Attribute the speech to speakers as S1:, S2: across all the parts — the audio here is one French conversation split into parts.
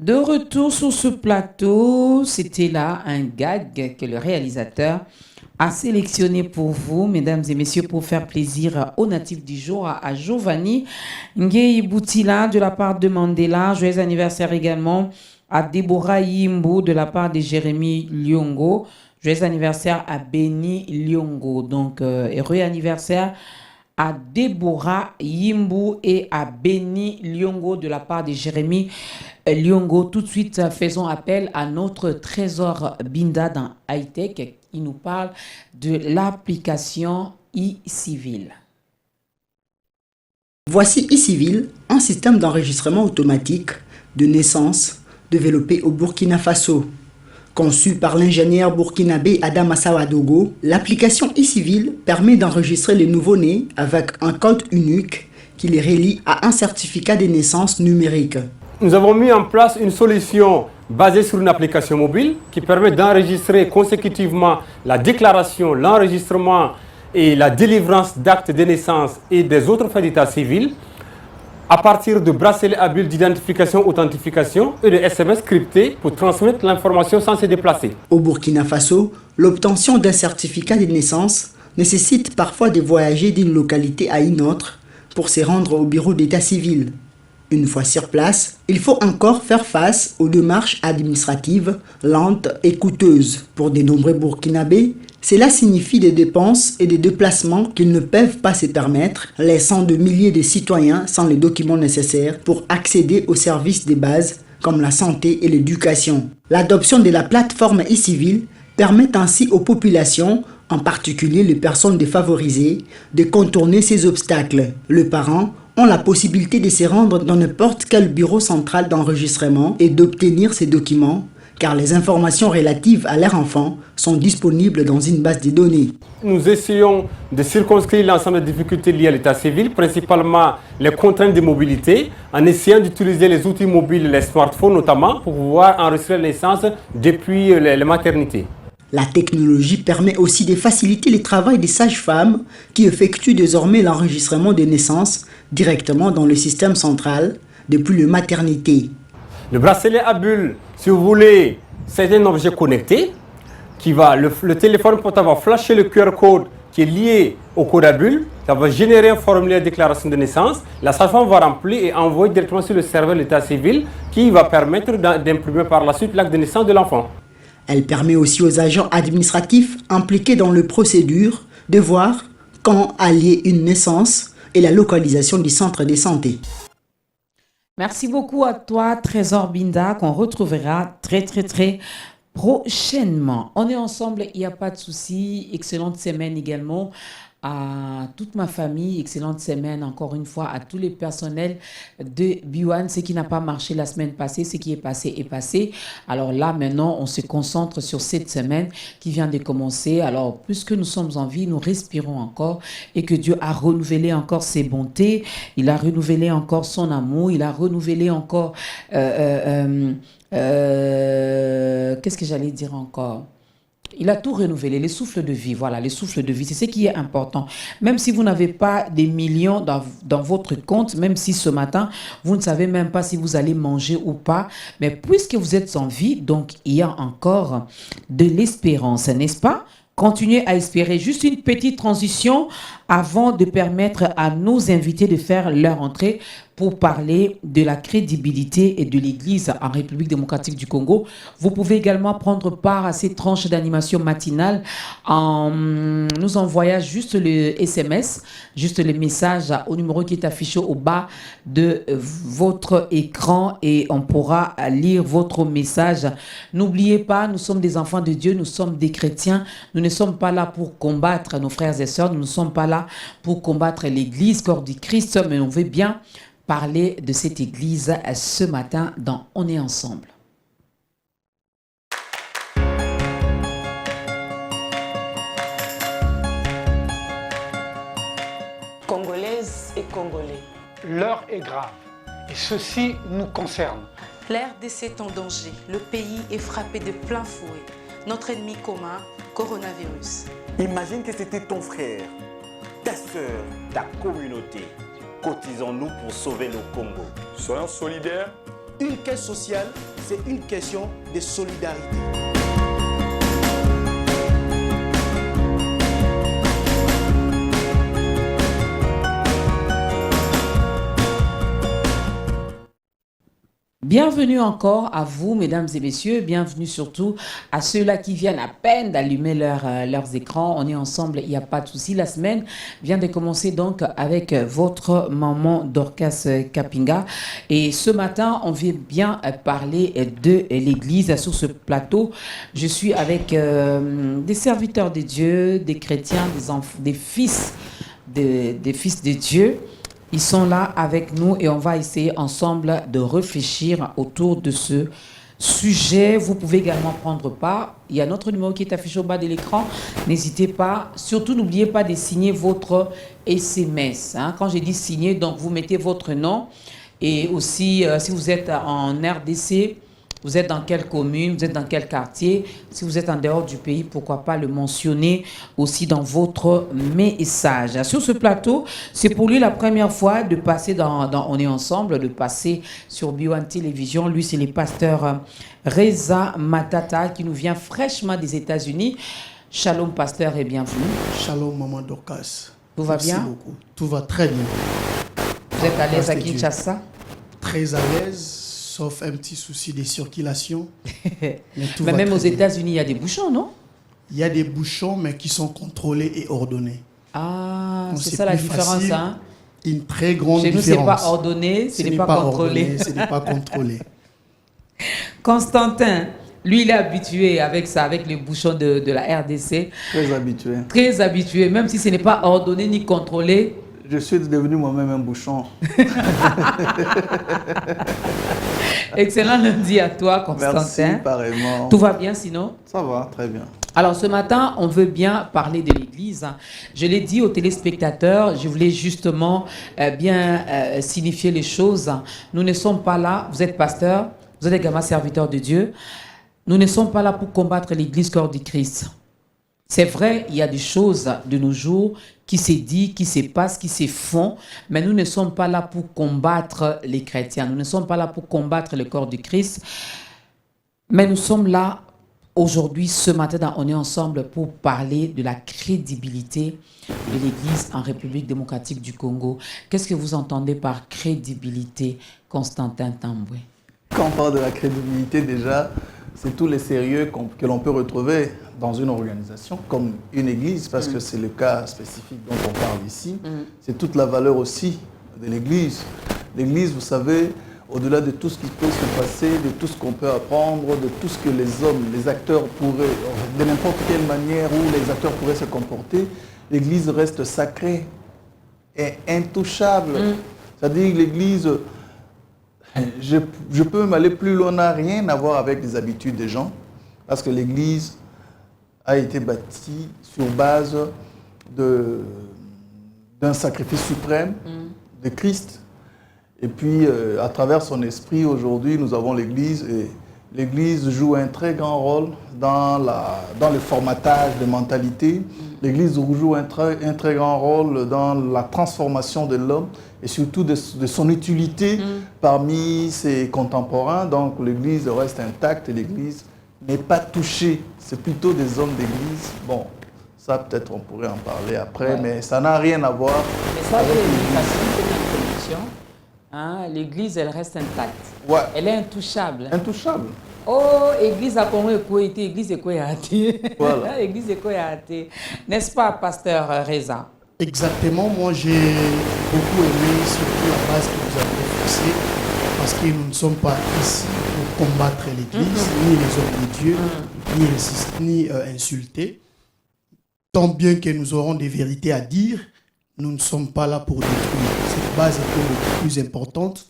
S1: De retour sur ce plateau, c'était là un gag que le réalisateur a sélectionné pour vous, mesdames et messieurs, pour faire plaisir aux natifs du jour, à Giovanni Ngei Boutila de la part de Mandela. Joyeux anniversaire également à Deborah Yimbo de la part de Jérémy Lyongo. Joyeux anniversaire à Benny Lyongo. Donc, heureux anniversaire à Deborah Yimbu et à Benny Lyongo de la part de Jérémy Lyongo. Tout de suite, faisons appel à notre trésor Binda dans Hightech. Il nous parle de l'application e-civil.
S2: Voici e-civil, un système d'enregistrement automatique de naissance développé au Burkina Faso. Conçu par l'ingénieur burkinabé Adam Assawadogo, l'application e-civil permet d'enregistrer les nouveau-nés avec un code unique qui les relie à un certificat de naissance numérique.
S3: Nous avons mis en place une solution basée sur une application mobile qui permet d'enregistrer consécutivement la déclaration, l'enregistrement et la délivrance d'actes de naissance et des autres faits d'état civil à partir de bracelets à bulles d'identification-authentification et de SMS cryptés pour transmettre l'information sans se déplacer.
S2: Au Burkina Faso, l'obtention d'un certificat de naissance nécessite parfois de voyager d'une localité à une autre pour se rendre au bureau d'état civil. Une fois sur place, il faut encore faire face aux démarches administratives lentes et coûteuses. Pour de nombreux Burkinabés, cela signifie des dépenses et des déplacements qu'ils ne peuvent pas se permettre, laissant de milliers de citoyens sans les documents nécessaires pour accéder aux services de base comme la santé et l'éducation. L'adoption de la plateforme e-civil permet ainsi aux populations, en particulier les personnes défavorisées, de contourner ces obstacles. Les parents ont la possibilité de se rendre dans n'importe quel bureau central d'enregistrement et d'obtenir ces documents, car les informations relatives à leur enfant sont disponibles dans une base de données.
S3: Nous essayons de circonscrire l'ensemble des difficultés liées à l'état civil, principalement les contraintes de mobilité, en essayant d'utiliser les outils mobiles, les smartphones notamment, pour pouvoir enregistrer les naissances depuis les maternités.
S2: La technologie permet aussi de faciliter le travail des sages-femmes qui effectuent désormais l'enregistrement des naissances directement dans le système central depuis la maternité.
S3: Le bracelet à bulles, si vous voulez, c'est un objet connecté qui va, le téléphone portable va flasher le QR code qui est lié au code à bulles, ça va générer un formulaire de déclaration de naissance, la sage-femme va remplir et envoyer directement sur le serveur de l'état civil qui va permettre d'imprimer par la suite l'acte de naissance de l'enfant.
S2: Elle permet aussi aux agents administratifs impliqués dans les procédures de voir quand allier une naissance et la localisation du centre de santé.
S1: Merci beaucoup à toi, Trésor Binda, qu'on retrouvera très prochainement. On est ensemble, il n'y a pas de souci. Excellente semaine également à toute ma famille. Excellente semaine encore une fois à tous les personnels de Biwan. Ce qui n'a pas marché la semaine passée, ce qui est passé est passé. Alors là, maintenant, on se concentre sur cette semaine qui vient de commencer. Alors, puisque nous sommes en vie, nous respirons encore et que Dieu a renouvelé encore ses bontés. Il a renouvelé encore son amour. Il a renouvelé encore... qu'est-ce que j'allais dire encore? Il a tout renouvelé, les souffles de vie, voilà, les souffles de vie, c'est ce qui est important. Même si vous n'avez pas des millions dans votre compte, même si ce matin, vous ne savez même pas si vous allez manger ou pas, mais puisque vous êtes en vie, donc il y a encore de l'espérance, n'est-ce pas? Continuez à espérer. Juste une petite transition avant de permettre à nos invités de faire leur entrée pour parler de la crédibilité et de l'Église en République démocratique du Congo. Vous pouvez également prendre part à ces tranches d'animation matinale en nous envoyant juste le SMS, juste le message au numéro qui est affiché au bas de votre écran et on pourra lire votre message. N'oubliez pas, nous sommes des enfants de Dieu, nous sommes des chrétiens. Nous ne sommes pas là pour combattre nos frères et sœurs, nous ne sommes pas là pour combattre l'Église, corps du Christ, mais on veut bien parler de cette église ce matin dans On est ensemble.
S4: Congolaises et Congolais.
S5: L'heure est grave et ceci nous concerne.
S4: L'RDC est en danger. Le pays est frappé de plein fouet. Notre ennemi commun, coronavirus.
S6: Imagine que c'était ton frère, ta soeur, ta communauté. Cotisons-nous pour sauver le Congo.
S7: Soyons solidaires
S6: Une caisse sociale, c'est une question de solidarité.
S1: Bienvenue encore à vous, mesdames et messieurs. Bienvenue surtout à ceux-là qui viennent à peine d'allumer leurs écrans. On est ensemble, il n'y a pas de souci. La semaine vient de commencer donc avec votre maman Dorcas Kapinga. Et ce matin, on vient bien parler de l'Église. Sur ce plateau, je suis avec des serviteurs de Dieu, des chrétiens, des fils de Dieu. Ils sont là avec nous et on va essayer ensemble de réfléchir autour de ce sujet. Vous pouvez également prendre part. Il y a notre numéro qui est affiché au bas de l'écran. N'hésitez pas. Surtout, n'oubliez pas de signer votre SMS. Quand j'ai dit signer, donc vous mettez votre nom. Et aussi, si vous êtes en RDC, vous êtes dans quelle commune, vous êtes dans quel quartier. Si vous êtes en dehors du pays, pourquoi pas le mentionner aussi dans votre message. Sur ce plateau, c'est pour lui la première fois de passer dans On est ensemble, de passer sur B1 Télévision. Lui, c'est le pasteur Reza Matata qui nous vient fraîchement des États-Unis. Shalom, pasteur, et bienvenue.
S7: Shalom, maman Dorcas.
S1: Tout va
S7: Merci
S1: bien?
S7: beaucoup. Tout va très bien.
S1: Vous êtes à l'aise à
S7: Merci Dieu.
S1: Kinshasa?
S7: Très à l'aise, sauf un petit souci de circulation. Mais tout
S1: Mais
S7: va
S1: même
S7: très
S1: aux
S7: bien.
S1: États-Unis, il y a des bouchons, non?
S7: Il y a des bouchons, mais qui sont contrôlés et ordonnés.
S1: Ah,
S7: Donc,
S1: c'est
S7: c'est
S1: ça la
S7: plus
S1: différence,
S7: facile.
S1: hein?
S7: Une très grande
S1: Chez nous,
S7: différence.
S1: c'est pas ordonné, ce n'est pas contrôlé.
S7: ordonné, ce n'est pas contrôlé.
S1: Constantin, lui, il est habitué avec ça, avec les bouchons de la RDC.
S8: Très habitué.
S1: Très habitué, même si ce n'est pas ordonné ni contrôlé.
S8: Je suis devenu moi-même un bouchon.
S1: Excellent lundi à toi,
S8: Merci,
S1: Constantin.
S8: pareillement.
S1: Tout va bien sinon?
S8: Ça va, très bien.
S1: Alors ce matin, on veut bien parler de l'Église. Je l'ai dit aux téléspectateurs, je voulais justement bien signifier les choses. Nous ne sommes pas là, vous êtes pasteur, vous êtes également serviteur de Dieu. Nous ne sommes pas là pour combattre l'Église corps du Christ. C'est vrai, il y a des choses de nos jours qui se disent, qui se passent, qui se font, mais nous ne sommes pas là pour combattre les chrétiens. Nous ne sommes pas là pour combattre le corps du Christ, mais nous sommes là aujourd'hui, ce matin, on est ensemble pour parler de la crédibilité de l'Église en République démocratique du Congo. Qu'est-ce que vous entendez par crédibilité, Constantin Tamboué?
S8: Quand on parle de la crédibilité, déjà, c'est tout le sérieux que l'on peut retrouver dans une organisation comme une église, parce que c'est le cas spécifique dont on parle ici. C'est toute la valeur aussi de l'église. L'église, vous savez, au-delà de tout ce qui peut se passer, de tout ce qu'on peut apprendre, de tout ce que les hommes, les acteurs pourraient, de n'importe quelle manière où les acteurs pourraient se comporter, l'église reste sacrée et intouchable. C'est-à-dire que l'église, je peux m'aller plus loin, n'a rien à voir avec les habitudes des gens, parce que l'église a été bâtie sur base d'un sacrifice suprême de Christ. Et puis, à travers son esprit, aujourd'hui, nous avons l'Église. Et l'Église joue un très grand rôle dans le formatage de mentalité. L'Église joue un très grand rôle dans la transformation de l'homme et surtout de son utilité parmi ses contemporains. Donc, l'Église reste intacte et l'Église n'est pas touchée. C'est plutôt des hommes d'Église. Bon, ça, peut-être, on pourrait en parler après, mais ça n'a rien à voir
S1: Mais ça,
S8: avec
S1: c'est
S8: l'Église.
S1: une introduction. L'Église, elle reste intacte.
S8: Ouais.
S1: Elle est intouchable.
S8: Intouchable.
S1: Oh, Église a Congo été, Église est quoi
S8: Voilà.
S1: Église est quoi N'est-ce pas, pasteur Reza?
S7: Exactement. Moi, j'ai beaucoup aimé surtout la base que vous avez fixée, parce que nous ne sommes pas ici pour combattre l'Église, ni les hommes de Dieu, ni insulter. Tant bien que nous aurons des vérités à dire, nous ne sommes pas là pour détruire. Cette base est le plus importante.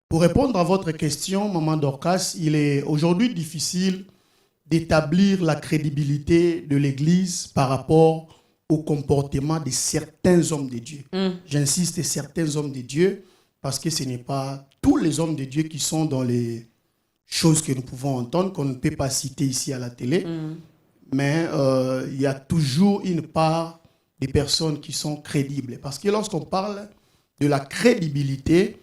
S7: Pour répondre à votre question, Maman Dorcas, il est aujourd'hui difficile d'établir la crédibilité de l'Église par rapport au comportement de certains hommes de Dieu. J'insiste, certains hommes de Dieu, parce que ce n'est pas tous les hommes de Dieu qui sont dans les choses que nous pouvons entendre, qu'on ne peut pas citer ici à la télé. Mais il y a toujours une part des personnes qui sont crédibles. Parce que lorsqu'on parle de la crédibilité,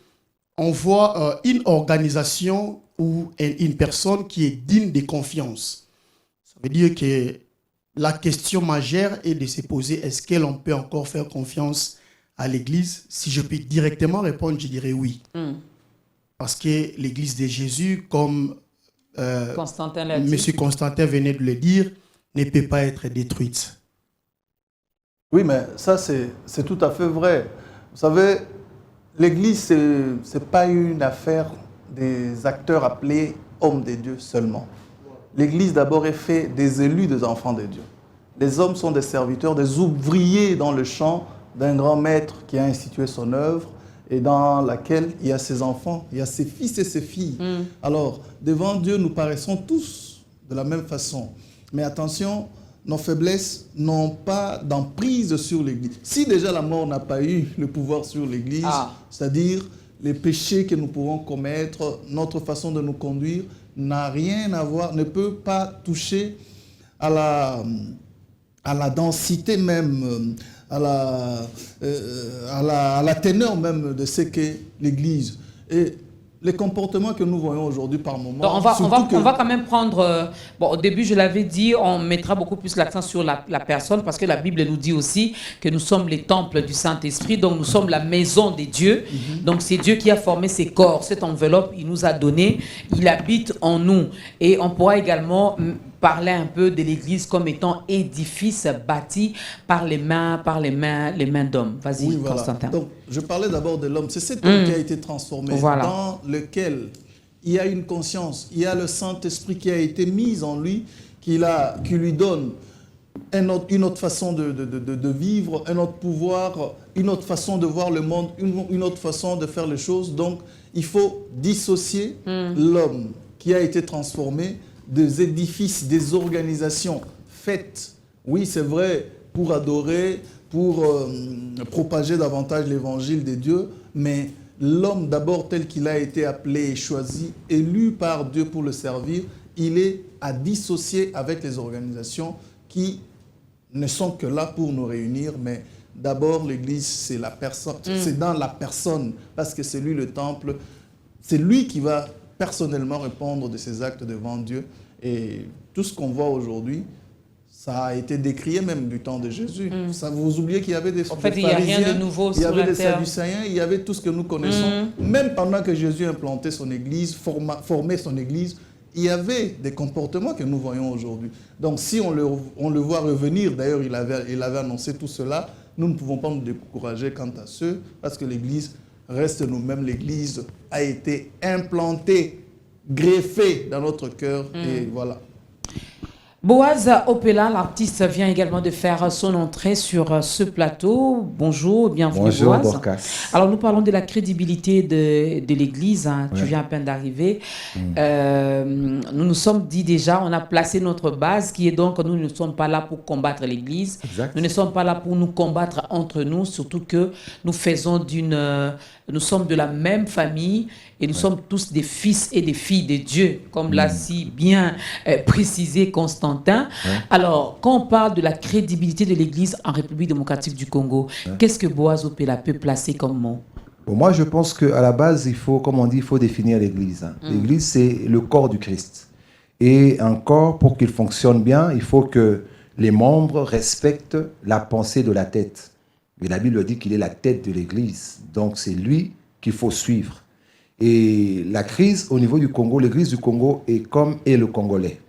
S7: on voit une organisation ou une personne qui est digne de confiance. Ça veut dire que la question majeure est de se poser, est-ce que l'on peut encore faire confiance à l'Église? Si je peux directement répondre, je dirais oui. Parce que l'Église de Jésus, comme
S1: Constantin l'a dit.
S7: M. Constantin venait de le dire, ne peut pas être détruite.
S8: Oui, mais ça, c'est tout à fait vrai. Vous savez, l'Église, ce n'est pas une affaire des acteurs appelés hommes de Dieu seulement. L'Église, d'abord, est faite des élus des enfants de Dieu. Les hommes sont des serviteurs, des ouvriers dans le champ d'un grand maître qui a institué son œuvre et dans laquelle il y a ses enfants, il y a ses fils et ses filles. Alors, devant Dieu, nous paraissons tous de la même façon. Mais attention, nos faiblesses n'ont pas d'emprise sur l'Église. Si déjà la mort n'a pas eu le pouvoir sur l'Église, c'est-à-dire les péchés que nous pourrons commettre, notre façon de nous conduire, n'a rien à voir, ne peut pas toucher à la densité même, à la teneur même de ce qu'est l'Église. Et les comportements que nous voyons aujourd'hui par moment...
S1: Donc on va quand même prendre... au début, je l'avais dit, on mettra beaucoup plus l'accent sur la personne parce que la Bible nous dit aussi que nous sommes les temples du Saint-Esprit, donc nous sommes la maison de Dieu. Donc c'est Dieu qui a formé ces corps, cette enveloppe, il nous a donné, il habite en nous. Et on pourra également parler un peu de l'Église comme étant édifice bâti par les mains d'hommes. Vas-y,
S8: oui, voilà.
S1: Constantin.
S8: Donc, je parlais d'abord de l'homme. C'est cet homme qui a été transformé, dans lequel il y a une conscience, il y a le Saint-Esprit qui a été mis en lui, qui lui donne une autre façon de vivre, un autre pouvoir, une autre façon de voir le monde, une autre façon de faire les choses. Donc, il faut dissocier l'homme qui a été transformé des édifices, des organisations faites, oui c'est vrai, pour adorer, pour propager davantage l'évangile de Dieu, mais l'homme d'abord tel qu'il a été appelé et choisi, élu par Dieu pour le servir, il est à dissocier avec les organisations qui ne sont que là pour nous réunir, mais d'abord l'Église c'est la personne, c'est dans la personne, parce que c'est lui le temple, c'est lui qui va personnellement répondre de ses actes devant Dieu. Et tout ce qu'on voit aujourd'hui, ça a été décrié même du temps de Jésus. Ça, vous oubliez qu'il y avait des pharisiens,
S1: il n'y a rien de nouveau sur la terre.
S8: Il y avait des sadducéens, il y avait tout ce que nous connaissons. Même pendant que Jésus implantait son église, formait son église, il y avait des comportements que nous voyons aujourd'hui. Donc si on le voit revenir, d'ailleurs il avait annoncé tout cela, nous ne pouvons pas nous décourager quant à ceux, parce que l'église reste nous-mêmes, l'Église a été implantée, greffée dans notre cœur, et voilà.
S1: Boaz Opela, l'artiste, vient également de faire son entrée sur ce plateau. Bonjour, bienvenue.
S9: Bonjour,
S1: Boaz.
S9: Dorcas.
S1: Alors nous parlons de la crédibilité de l'Église, tu viens à peine d'arriver. Nous nous sommes dit déjà, on a placé notre base qui est donc, nous ne sommes pas là pour combattre l'Église.
S9: Exact.
S1: Nous ne sommes pas là pour nous combattre entre nous, surtout que nous faisons nous sommes de la même famille et nous sommes tous des fils et des filles de Dieu, comme l'a si bien précisé Constantin. Alors, quand on parle de la crédibilité de l'Église en République démocratique du Congo, qu'est-ce que Boaz Opela peut placer comme mot?
S9: Bon, moi, je pense qu'à la base, il faut, comme on dit, il faut définir l'Église. L'Église, c'est le corps du Christ. Et un corps, pour qu'il fonctionne bien, il faut que les membres respectent la pensée de la tête. Mais la Bible dit qu'il est la tête de l'Église. Donc, c'est lui qu'il faut suivre. Et la crise au niveau du Congo, l'Église du Congo est comme est le Congolais.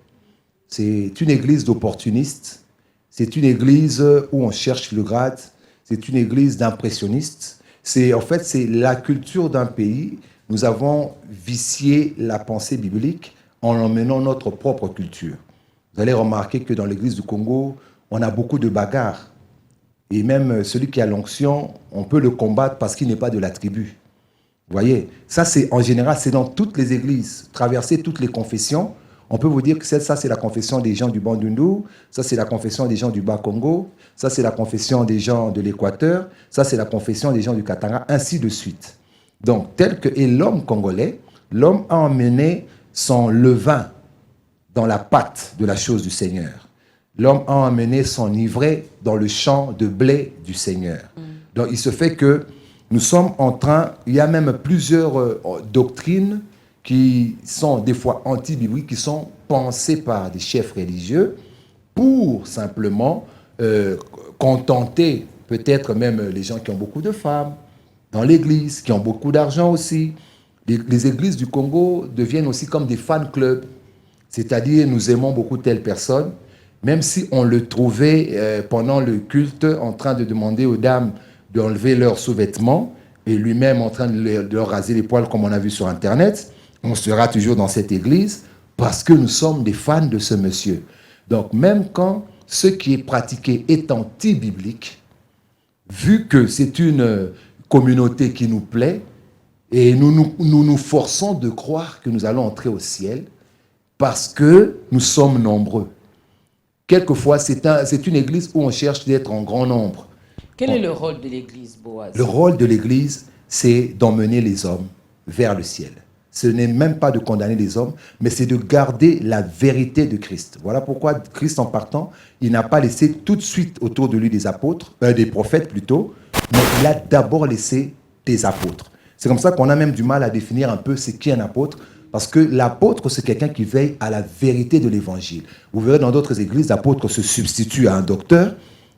S9: C'est une église d'opportunistes. C'est une église où on cherche le grade. C'est une église d'impressionnistes. En fait, c'est la culture d'un pays. Nous avons vicié la pensée biblique en emmenant notre propre culture. Vous allez remarquer que dans l'église du Congo, on a beaucoup de bagarres. Et même celui qui a l'onction, on peut le combattre parce qu'il n'est pas de la tribu. Vous voyez, ça c'est en général, c'est dans toutes les églises, traverser toutes les confessions. On peut vous dire que ça c'est la confession des gens du Bandundu, ça c'est la confession des gens du Bas-Congo, ça c'est la confession des gens de l'Équateur, ça c'est la confession des gens du Katanga, ainsi de suite. Donc, tel que est l'homme congolais, l'homme a emmené son levain dans la pâte de la chose du Seigneur. L'homme a emmené son ivraie dans le champ de blé du Seigneur. Donc, il se fait que nous sommes en train, il y a même plusieurs doctrines qui sont des fois anti-bibliques, qui sont pensées par des chefs religieux pour simplement contenter peut-être même les gens qui ont beaucoup de femmes dans l'église, qui ont beaucoup d'argent aussi. Les églises du Congo deviennent aussi comme des fan clubs, c'est-à-dire nous aimons beaucoup telle personne, même si on le trouvait pendant le culte en train de demander aux dames d'enlever leurs sous-vêtements et lui-même en train de leur raser les poils comme on a vu sur Internet, on sera toujours dans cette église parce que nous sommes des fans de ce monsieur. Donc même quand ce qui est pratiqué est anti-biblique, vu que c'est une communauté qui nous plaît, et nous forçons de croire que nous allons entrer au ciel parce que nous sommes nombreux. Quelquefois, c'est une église où on cherche d'être en grand nombre.
S1: Quel est le rôle de l'église, Boaz?
S9: Le rôle de l'église, c'est d'emmener les hommes vers le ciel. Ce n'est même pas de condamner les hommes, mais c'est de garder la vérité de Christ. Voilà pourquoi Christ, en partant, il n'a pas laissé tout de suite autour de lui des apôtres, des prophètes plutôt, mais il a d'abord laissé des apôtres. C'est comme ça qu'on a même du mal à définir un peu ce qu'est un apôtre, parce que l'apôtre, c'est quelqu'un qui veille à la vérité de l'évangile. Vous verrez dans d'autres églises, l'apôtre se substitue à un docteur,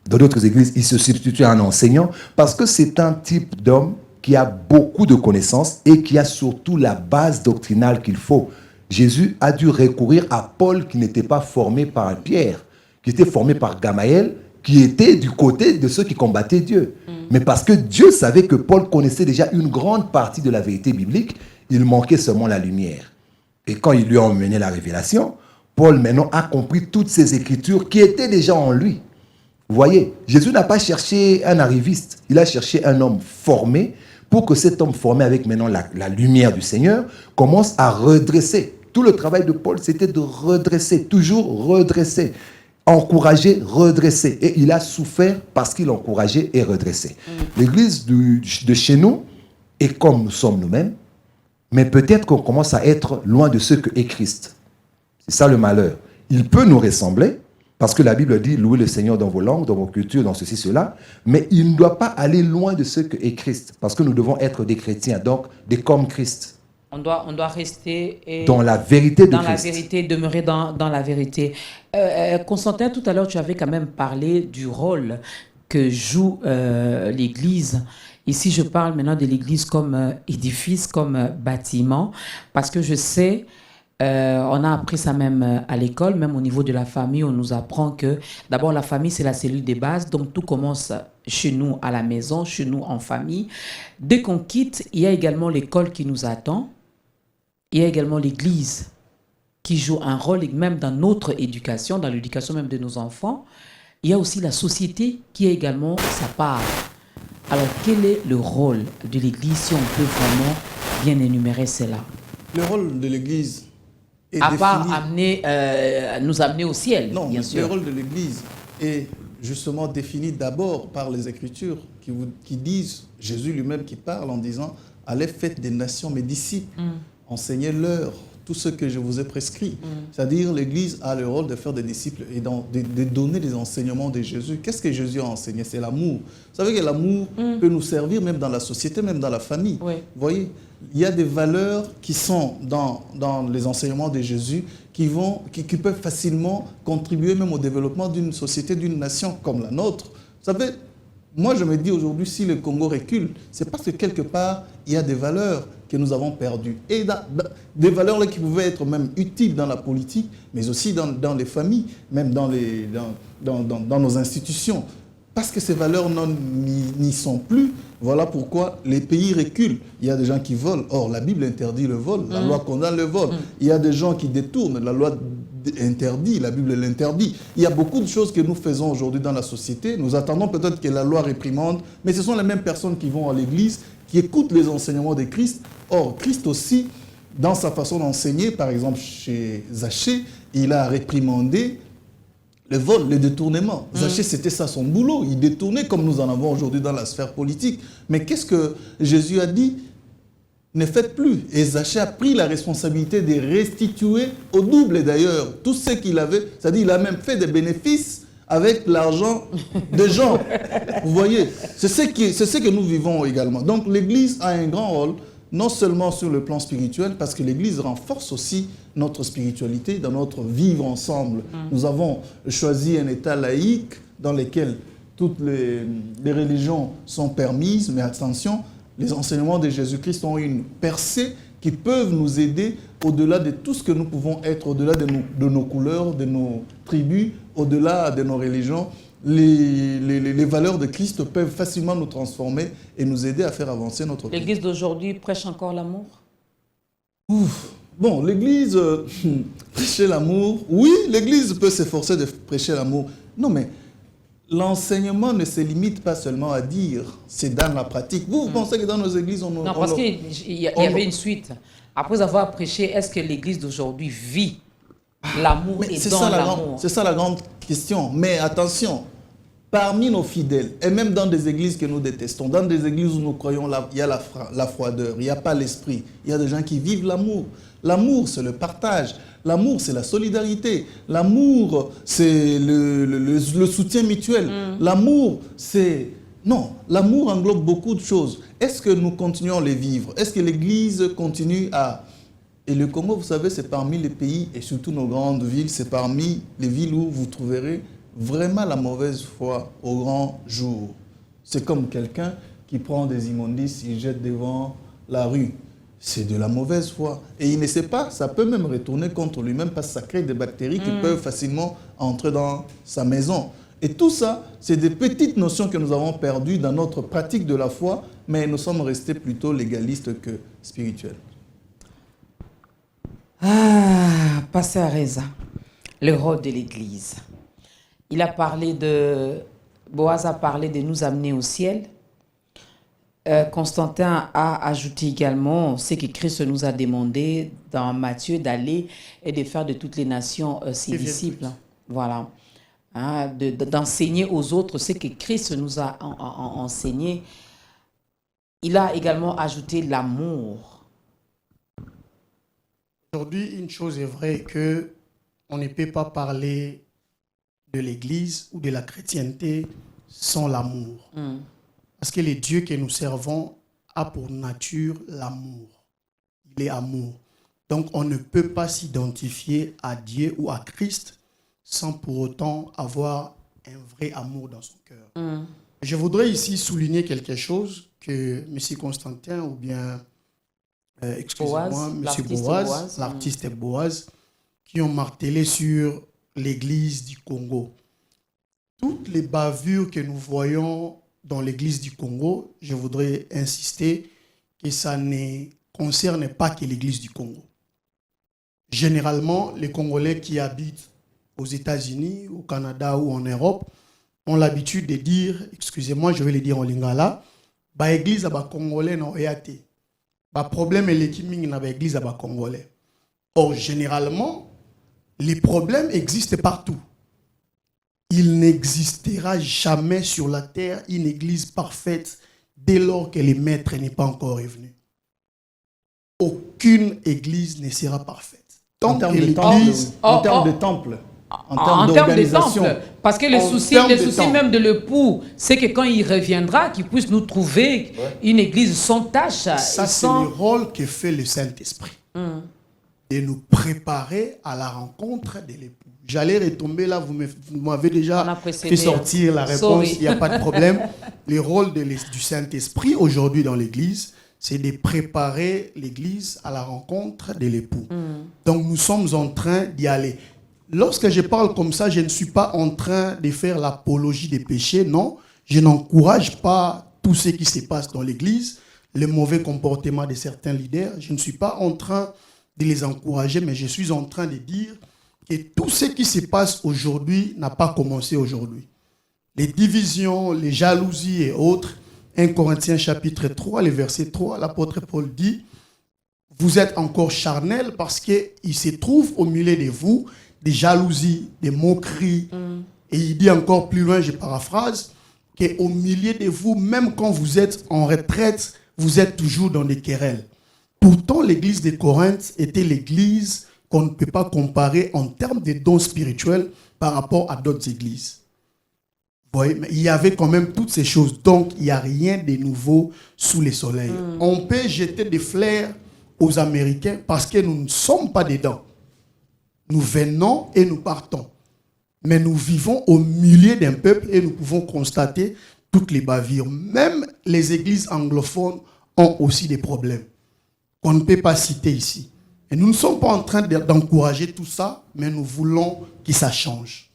S9: dans d'autres églises, il se substitue à un enseignant, parce que c'est un type d'homme qui a beaucoup de connaissances et qui a surtout la base doctrinale qu'il faut. Jésus a dû recourir à Paul qui n'était pas formé par Pierre, qui était formé par Gamaël, qui était du côté de ceux qui combattaient Dieu. Mais parce que Dieu savait que Paul connaissait déjà une grande partie de la vérité biblique, il manquait seulement la lumière. Et quand il lui a emmené la révélation, Paul maintenant a compris toutes ces écritures qui étaient déjà en lui. Vous voyez, Jésus n'a pas cherché un arriviste, il a cherché un homme formé pour que cet homme formé avec maintenant la lumière du Seigneur commence à redresser. Tout le travail de Paul, c'était de redresser, toujours redresser. Encourager, redresser. Et il a souffert parce qu'il encourageait et redressait. L'église de chez nous est comme nous sommes nous-mêmes, mais peut-être qu'on commence à être loin de ce que est Christ. C'est ça le malheur. Il peut nous ressembler, parce que la Bible dit « Louez le Seigneur dans vos langues, dans vos cultures, dans ceci, cela », mais il ne doit pas aller loin de ce que est Christ, parce que nous devons être des chrétiens, donc des comme Christ.
S1: On doit rester
S9: dans la vérité de
S1: dans
S9: Christ.
S1: La vérité, demeurer dans la vérité. Constantin, tout à l'heure, tu avais quand même parlé du rôle que joue l'Église. Ici, je parle maintenant de l'Église comme édifice, comme bâtiment, parce que je sais, on a appris ça même à l'école, même au niveau de la famille, on nous apprend que d'abord la famille, c'est la cellule des bases, donc tout commence chez nous à la maison, chez nous en famille. Dès qu'on quitte, il y a également l'école qui nous attend. Il y a également l'Église qui joue un rôle, même dans notre éducation, dans l'éducation même de nos enfants. Il y a aussi la société qui a également sa part. Alors, quel est le rôle de l'Église, si on peut vraiment bien énumérer cela?
S8: Le rôle de l'Église est
S1: à
S8: défini...
S1: part nous amener au ciel,
S8: non,
S1: bien sûr.
S8: Le rôle de l'Église est justement défini d'abord par les Écritures qui disent, Jésus lui-même qui parle en disant « Allez, faites des nations mes disciples ». Enseignez-leur tout ce que je vous ai prescrit. C'est-à-dire, l'Église a le rôle de faire des disciples et de donner des enseignements de Jésus. Qu'est-ce que Jésus a enseigné? C'est l'amour. Vous savez que l'amour peut nous servir même dans la société, même dans la famille.
S1: Oui.
S8: Vous voyez, il y a des valeurs qui sont dans les enseignements de Jésus qui peuvent facilement contribuer même au développement d'une société, d'une nation comme la nôtre. Vous savez, moi je me dis aujourd'hui, si le Congo recule, c'est parce que quelque part, il y a des valeurs que nous avons perdues. Et des valeurs là, qui pouvaient être même utiles dans la politique, mais aussi dans les familles, même dans nos institutions. Parce que ces valeurs n'y sont plus, voilà pourquoi les pays reculent. Il y a des gens qui volent. Or, la Bible interdit le vol, la loi condamne le vol. Il y a des gens qui détournent, la loi interdit, la Bible l'interdit. Il y a beaucoup de choses que nous faisons aujourd'hui dans la société. Nous attendons peut-être que la loi réprimande, mais ce sont les mêmes personnes qui vont à l'église, qui écoutent les enseignements de Christ. Or, Christ aussi, dans sa façon d'enseigner, par exemple chez Zachée, il a réprimandé le vol, le détournement. Zachée, c'était ça son boulot. Il détournait comme nous en avons aujourd'hui dans la sphère politique. Mais qu'est-ce que Jésus a dit? Ne faites plus. Et Zachée a pris la responsabilité de restituer au double d'ailleurs tout ce qu'il avait. C'est-à-dire qu'il a même fait des bénéfices avec l'argent des gens. Vous voyez, c'est ce que nous vivons également. Donc l'Église a un grand rôle, non seulement sur le plan spirituel, parce que l'Église renforce aussi notre spiritualité dans notre vivre ensemble. Nous avons choisi un État laïque dans lequel toutes les religions sont permises, mais attention, les enseignements de Jésus-Christ ont une percée qui peuvent nous aider au-delà de tout ce que nous pouvons être, au-delà de nos couleurs, de nos tribus, au-delà de nos religions. Les valeurs de Christ peuvent facilement nous transformer et nous aider à faire avancer notre pays.
S1: L'Église d'aujourd'hui prêche encore l'amour?
S8: Bon, l'Église, prêcher l'amour, oui, l'Église peut s'efforcer de prêcher l'amour. Non, mais l'enseignement ne se limite pas seulement à dire, c'est dans la pratique. Vous pensez que dans nos églises, on...
S1: Non, parce qu'il y avait une suite. Après avoir prêché, est-ce que l'Église d'aujourd'hui vit l'amour et dans l'amour? C'est
S8: ça la grande question. Mais attention, parmi nos fidèles, et même dans des églises que nous détestons, dans des églises où nous croyons il y a la froideur, il n'y a pas l'esprit, il y a des gens qui vivent l'amour. L'amour, c'est le partage. L'amour, c'est la solidarité. L'amour, c'est le soutien mutuel. L'amour, c'est... Non, l'amour englobe beaucoup de choses. Est-ce que nous continuons à les vivre? Est-ce que l'Église continue à... Et le Congo, vous savez, c'est parmi les pays, et surtout nos grandes villes, c'est parmi les villes où vous trouverez vraiment la mauvaise foi au grand jour. C'est comme quelqu'un qui prend des immondices, il jette devant la rue. C'est de la mauvaise foi. Et il ne sait pas, ça peut même retourner contre lui-même parce que ça crée des bactéries qui peuvent facilement entrer dans sa maison. Et tout ça, c'est des petites notions que nous avons perdues dans notre pratique de la foi, mais nous sommes restés plutôt légalistes que spirituels.
S1: Pasteur Reza, le rôle de l'Église. Il a parlé de... Boaz a parlé de nous amener au ciel. Constantin a ajouté également ce que Christ nous a demandé dans Matthieu d'aller et de faire de toutes les nations ses disciples. Voilà. Hein, d'enseigner aux autres ce que Christ nous a enseigné. Il a également ajouté l'amour.
S7: Aujourd'hui, une chose est vraie que on ne peut pas parler de l'Église ou de la chrétienté sans l'amour. Parce que le Dieu que nous servons a pour nature l'amour. Il est amour. Donc on ne peut pas s'identifier à Dieu ou à Christ sans pour autant avoir un vrai amour dans son cœur. Je voudrais ici souligner quelque chose que M. Constantin ou bien, excusez-moi, M. Boaz, l'artiste Boaz, qui ont martelé sur l'Église du Congo. Toutes les bavures que nous voyons dans l'Église du Congo, je voudrais insister que ça ne concerne pas que l'Église du Congo. Généralement, les Congolais qui habitent aux États-Unis, au Canada ou en Europe ont l'habitude de dire, excusez-moi, je vais le dire en lingala, bah église aba congolais non yate. Bah problème est l'équipement na ba église aba congolais. Or généralement, les problèmes existent partout. Il n'existera jamais sur la terre une église parfaite dès lors que le maître n'est pas encore revenu. Aucune église ne sera parfaite.
S8: En termes de temple. En termes de temple.
S1: Parce que le souci même de l'époux, c'est que quand il reviendra, qu'il puisse nous trouver une église sans tâche.
S7: Ça, c'est le rôle que fait le Saint-Esprit. De nous préparer à la rencontre de l'époux. J'allais retomber là, vous m'avez déjà fait sortir la réponse, il n'y a pas de problème. Le rôle du Saint-Esprit aujourd'hui dans l'église, c'est de préparer l'église à la rencontre de l'époux. Donc nous sommes en train d'y aller. Lorsque je parle comme ça, je ne suis pas en train de faire l'apologie des péchés, non. Je n'encourage pas tout ce qui se passe dans l'église, le mauvais comportement de certains leaders. Je ne suis pas en train de les encourager, mais je suis en train de dire que tout ce qui se passe aujourd'hui n'a pas commencé aujourd'hui. Les divisions, les jalousies et autres, 1 Corinthiens chapitre 3, le verset 3, l'apôtre Paul dit « Vous êtes encore charnels parce qu'il se trouve au milieu de vous des jalousies, des moqueries. Et il dit encore plus loin, je paraphrase, qu'au milieu de vous, même quand vous êtes en retraite, vous êtes toujours dans des querelles. Pourtant, l'église de Corinthe était l'église qu'on ne peut pas comparer en termes de dons spirituels par rapport à d'autres églises. Oui, mais il y avait quand même toutes ces choses. Donc, il n'y a rien de nouveau sous le soleil. On peut jeter des fleurs aux Américains parce que nous ne sommes pas dedans. Nous venons et nous partons. Mais nous vivons au milieu d'un peuple et nous pouvons constater toutes les bavures. Même les églises anglophones ont aussi des problèmes qu'on ne peut pas citer ici. Et nous ne sommes pas en train d'encourager tout ça, mais nous voulons que ça change.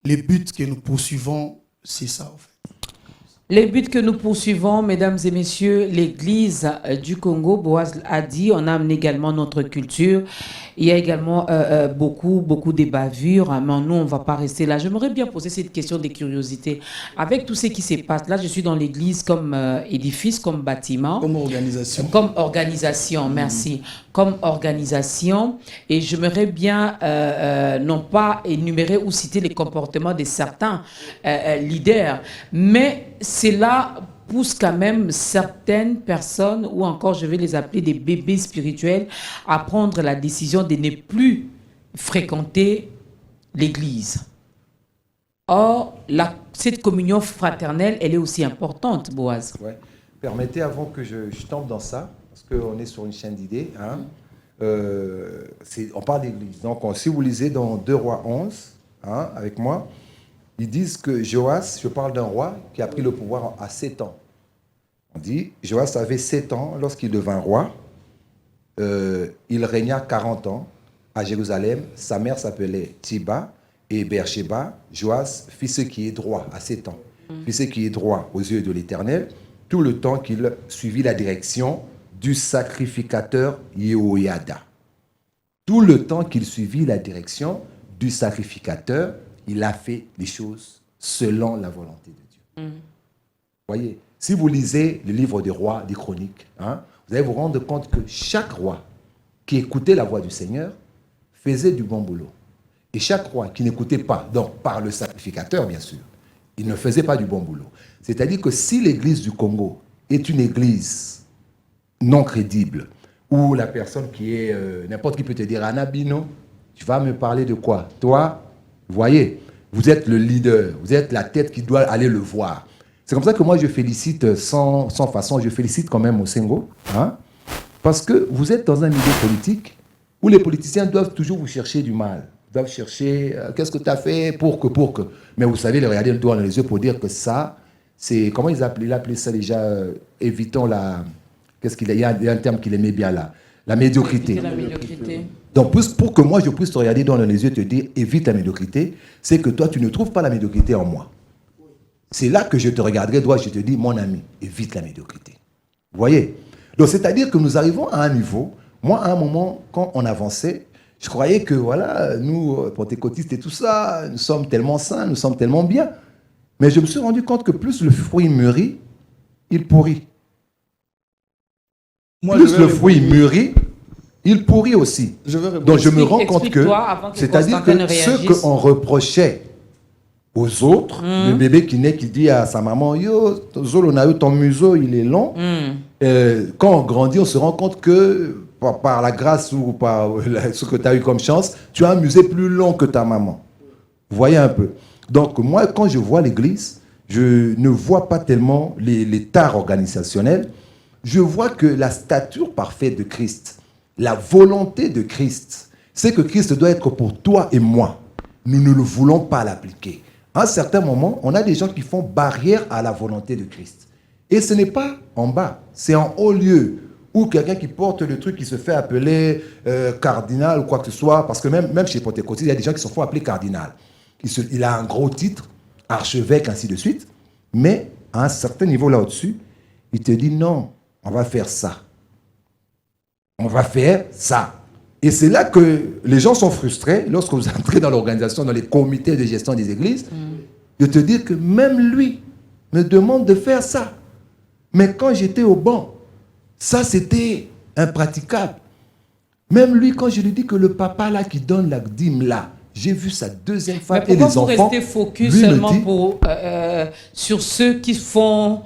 S7: Les buts que nous poursuivons, c'est ça en fait.
S1: Les buts que nous poursuivons, mesdames et messieurs, l'Église du Congo, Boaz a dit, on amène également notre culture. Il y a également beaucoup de bavures, mais nous, on ne va pas rester là. J'aimerais bien poser cette question de curiosité. Avec tout ce qui se passe, là, je suis dans l'Église comme édifice, comme bâtiment.
S7: Comme organisation.
S1: Comme organisation, merci. Comme organisation. Et j'aimerais bien, non pas énumérer ou citer les comportements de certains leaders, mais cela pousse quand même certaines personnes, ou encore je vais les appeler des bébés spirituels, à prendre la décision de ne plus fréquenter l'Église. Or, cette communion fraternelle, elle est aussi importante, Boaz.
S9: Ouais. Permettez, avant que je tombe dans ça, parce qu'on est sur une chaîne d'idées, hein, on parle d'Église. Donc, si vous lisez dans 2 Rois 11, hein, avec moi, ils disent que Joas, je parle d'un roi qui a pris le pouvoir à 7 ans. On dit, Joas avait 7 ans lorsqu'il devint roi. Il régna 40 ans à Jérusalem. Sa mère s'appelait Thiba et Beersheba. Joas fit ce qui est droit à 7 ans. Fit ce qui est droit aux yeux de l'Éternel, tout le temps qu'il suivit la direction du sacrificateur Yehoiada. Tout le temps qu'il suivit la direction du sacrificateur, il a fait les choses selon la volonté de Dieu. Voyez, si vous lisez le livre des rois, des chroniques, hein, vous allez vous rendre compte que chaque roi qui écoutait la voix du Seigneur faisait du bon boulot. Et chaque roi qui n'écoutait pas, donc par le sacrificateur bien sûr, il ne faisait pas du bon boulot. C'est-à-dire que si l'église du Congo est une église non crédible, où la personne qui est, n'importe qui peut te dire, Anabino, tu vas me parler de quoi? Toi, vous voyez, vous êtes le leader, vous êtes la tête qui doit aller le voir. C'est comme ça que moi je félicite, sans façon, je félicite quand même Osengo, hein, parce que vous êtes dans un milieu politique où les politiciens doivent toujours vous chercher du mal. Ils doivent chercher, qu'est-ce que tu as fait pour que. Mais vous savez, les regarder le doigt dans les yeux pour dire que ça, c'est, comment ils appelaient ça déjà, évitons la, qu'est-ce qu'il y a, il y a un terme qu'il aimait bien là, la médiocrité.
S1: La médiocrité.
S9: Donc, pour que moi, je puisse te regarder dans les yeux et te dire, évite la médiocrité, c'est que toi, tu ne trouves pas la médiocrité en moi. C'est là que je te regarderai droit, je te dis, mon ami, évite la médiocrité. Vous voyez? Donc, c'est-à-dire que nous arrivons à un niveau, moi, à un moment, quand on avançait, je croyais que, voilà, nous, pentecôtistes et tout ça, nous sommes tellement saints, nous sommes tellement bien. Mais je me suis rendu compte que plus le fruit mûrit, il pourrit. Plus le fruit mûrit, il pourrit aussi. Donc je me rends compte que, c'est-à-dire que ce qu'on reprochait aux autres, le bébé qui naît, qui dit à sa maman, yo, Zolo, ton museau, il est long. Quand on grandit, on se rend compte que, par la grâce ou par ce que tu as eu comme chance, tu as un musée plus long que ta maman. Vous voyez un peu. Donc moi, quand je vois l'église, je ne vois pas tellement les tares organisationnels. Je vois que la stature parfaite de Christ, la volonté de Christ, c'est que Christ doit être pour toi et moi. Nous ne le voulons pas l'appliquer. À un certain moment, on a des gens qui font barrière à la volonté de Christ. Et ce n'est pas en bas, c'est en haut lieu, ou quelqu'un qui porte le truc qui se fait appeler cardinal ou quoi que ce soit, parce que même chez Pentecôtiste, il y a des gens qui se font appeler cardinal. Il a un gros titre, archevêque, ainsi de suite, mais à un certain niveau là au-dessus, il te dit non, on va faire ça. On va faire ça. Et c'est là que les gens sont frustrés lorsque vous entrez dans l'organisation, dans les comités de gestion des églises, de te dire que même lui me demande de faire ça. Mais quand j'étais au banc, ça c'était impraticable. Même lui, quand je lui dis que le papa là qui donne la dîme là, j'ai vu sa deuxième femme et les enfants.
S1: Pourquoi vous restez focus seulement sur ceux qui font,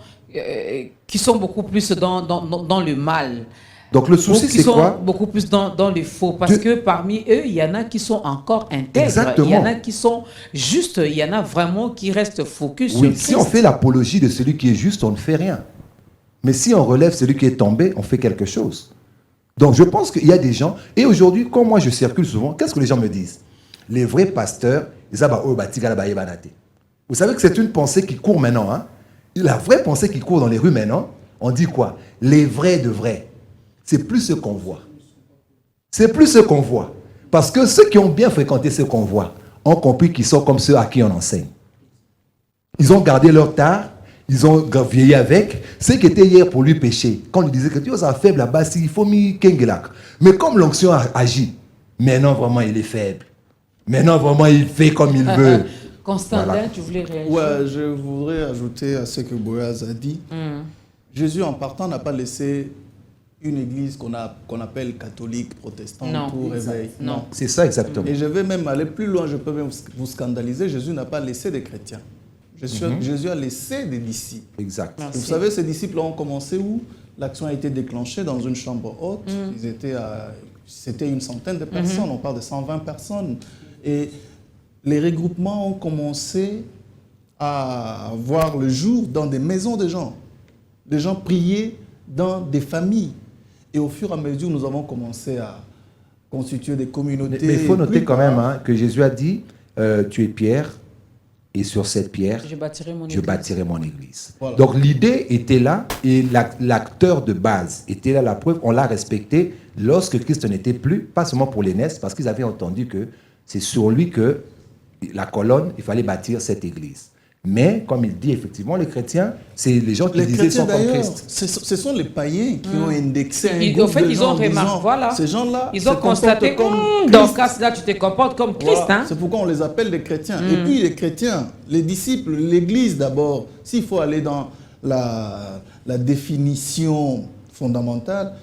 S1: qui sont beaucoup plus dans le mal?
S9: Donc le souci, c'est quoi?
S1: Beaucoup plus dans les faux. Parce que parmi eux, il y en a qui sont encore intègres.
S9: Exactement.
S1: Il y en a qui sont justes. Il y en a vraiment qui restent focus sur
S9: Oui,
S1: Christ.
S9: si on fait l'apologie de celui qui est juste, on ne fait rien. Mais si on relève celui qui est tombé, on fait quelque chose. Donc je pense qu'il y a des gens, et aujourd'hui, quand moi je circule souvent, qu'est-ce que les gens me disent? Les vrais pasteurs, vous savez que c'est une pensée qui court maintenant. Hein? La vraie pensée qui court dans les rues maintenant, on dit quoi? Les vrais de vrais. C'est plus ce qu'on voit. C'est plus ce qu'on voit. Parce que ceux qui ont bien fréquenté ce qu'on voit ont compris qu'ils sont comme ceux à qui on enseigne. Ils ont gardé leur tard, ils ont vieilli avec. Ceux qui étaient hier pour lui pécher, quand on lui disait que tu es faible là-bas, il faut mis kengelak. Mais comme l'onction agit, maintenant vraiment il est faible. Maintenant vraiment il fait comme il veut.
S1: Constantin,
S9: Voilà.
S1: tu voulais réagir?
S8: Ouais, je voudrais ajouter à ce que Boaz a dit. Jésus, en partant, n'a pas laissé une église qu'on appelle catholique, protestante
S1: Non.
S8: ou réveil.
S1: Non.
S9: C'est ça exactement.
S8: Et je vais même aller plus loin, je peux même vous scandaliser. Jésus n'a pas laissé des chrétiens. Jésus a laissé des disciples.
S9: Exact.
S1: Merci.
S8: Vous savez, ces disciples ont commencé où? L'action a été déclenchée dans une chambre haute. C'était une centaine de personnes, on parle de 120 personnes. Et les regroupements ont commencé à voir le jour dans des maisons de gens. Les gens priaient dans des familles. Et au fur et à mesure, nous avons commencé à constituer des communautés.
S9: Mais il faut noter
S8: Plus
S9: quand
S8: tard,
S9: même que Jésus a dit, tu es Pierre, et sur cette pierre,
S1: Je bâtirai mon
S9: je
S1: église.
S9: bâtirai mon église.
S8: Voilà.
S9: Donc l'idée était là, et l'acteur de base était là, la preuve, on l'a respecté lorsque Christ n'était plus, pas seulement pour l'aînesse, parce qu'ils avaient entendu que c'est sur lui que la colonne, il fallait bâtir cette église. Mais, comme il dit effectivement, les chrétiens, c'est les gens qui
S8: les
S9: disaient sont
S8: chrétiens
S9: comme
S8: d'ailleurs,
S9: Christ.
S8: ce sont les païens qui ont indexé un
S1: En
S8: groupe
S1: fait,
S8: de
S1: ils
S8: gens
S1: ont remarqué,
S8: disant,
S1: voilà.
S8: Ces gens-là
S1: Ils
S8: se
S1: ont constaté,
S8: comportent comme
S1: dans ce
S8: Christ.
S1: cas-là, tu te comportes comme Christ.
S8: Voilà.
S1: Hein?
S8: C'est pourquoi on les appelle les chrétiens. Et puis les chrétiens, les disciples, l'église d'abord, s'il faut aller dans la définition fondamentale,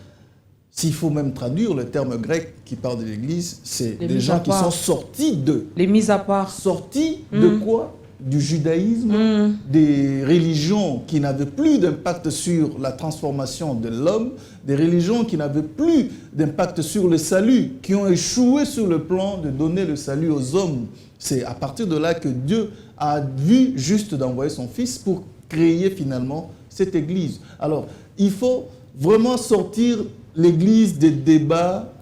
S8: s'il faut même traduire le terme grec qui parle de l'église, c'est
S1: Les
S8: des
S1: mis
S8: gens
S1: à
S8: qui
S1: part.
S8: sont sortis de.
S1: Les mises à part.
S8: Sortis de quoi? Du judaïsme, des religions qui n'avaient plus d'impact sur la transformation de l'homme, des religions qui n'avaient plus d'impact sur le salut, qui ont échoué sur le plan de donner le salut aux hommes. C'est à partir de là que Dieu a vu juste d'envoyer son Fils pour créer finalement cette Église. Alors, il faut vraiment sortir l'Église des débats,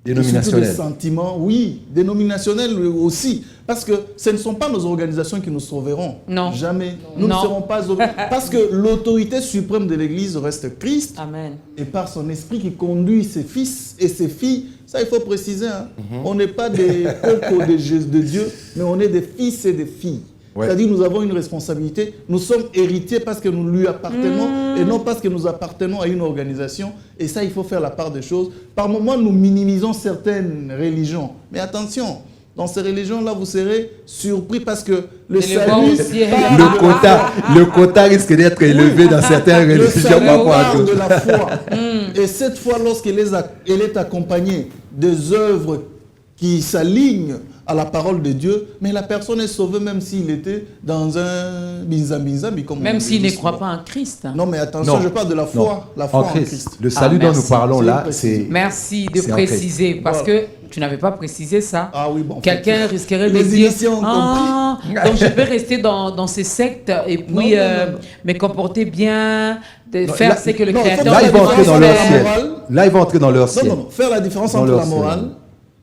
S9: Dénominationnel.
S8: des sentiments, oui, dénominationnels aussi. Parce que ce ne sont pas nos organisations qui nous sauveront.
S1: Non.
S8: Jamais. Nous
S1: Non.
S8: ne serons pas... Parce que l'autorité suprême de l'Église reste Christ.
S1: Amen.
S8: Et par son esprit qui conduit ses fils et ses filles. Ça, il faut préciser. Hein. On n'est pas des cocos de Dieu, mais on est des fils et des filles.
S9: Ouais.
S8: C'est-à-dire nous avons une responsabilité. Nous sommes héritiers parce que nous lui appartenons et non parce que nous appartenons à une organisation. Et ça, il faut faire la part des choses. Par moments, nous minimisons certaines religions. Mais attention, dans ces religions-là, vous serez surpris parce que le
S1: Et le
S8: salut...
S1: vent aussi est-
S9: Le quota risque d'être élevé dans certaines
S8: Le
S9: religions
S8: salut
S9: par rapport à
S8: part de
S9: d'autres.
S8: la foi. Et cette foi, lorsqu'elle est accompagnée des œuvres qui s'alignent à la parole de Dieu, mais la personne est sauvée même s'il était dans un binzambi, comme on
S1: Même
S8: dit
S1: s'il ne
S8: souvent.
S1: croit pas en Christ.
S8: Non, mais attention,
S9: Non.
S8: je parle de la foi. La foi en Christ.
S9: Le salut dont
S1: merci.
S9: nous parlons
S8: C'est
S9: là,
S8: précisé.
S9: c'est...
S1: Merci de
S9: C'est en
S1: préciser, parce
S8: Voilà.
S1: que tu n'avais pas précisé ça.
S8: Ah oui, bon.
S1: Quelqu'un risquerait de
S8: Les
S1: dire
S8: initiés ont
S1: donc je peux rester dans ces sectes et puis
S8: Non, non, non.
S1: me comporter bien, faire
S9: là-
S1: ce que le
S8: non,
S1: Créateur
S8: faut
S9: Là, ils vont
S8: la
S9: entrer dans
S8: différence
S9: leur
S8: entre la
S9: ciel.
S8: morale.
S9: Là, ils vont entrer dans leur ciel.
S8: Non, faire la différence
S9: Dans
S8: entre
S9: leur
S8: la
S9: ciel.
S8: morale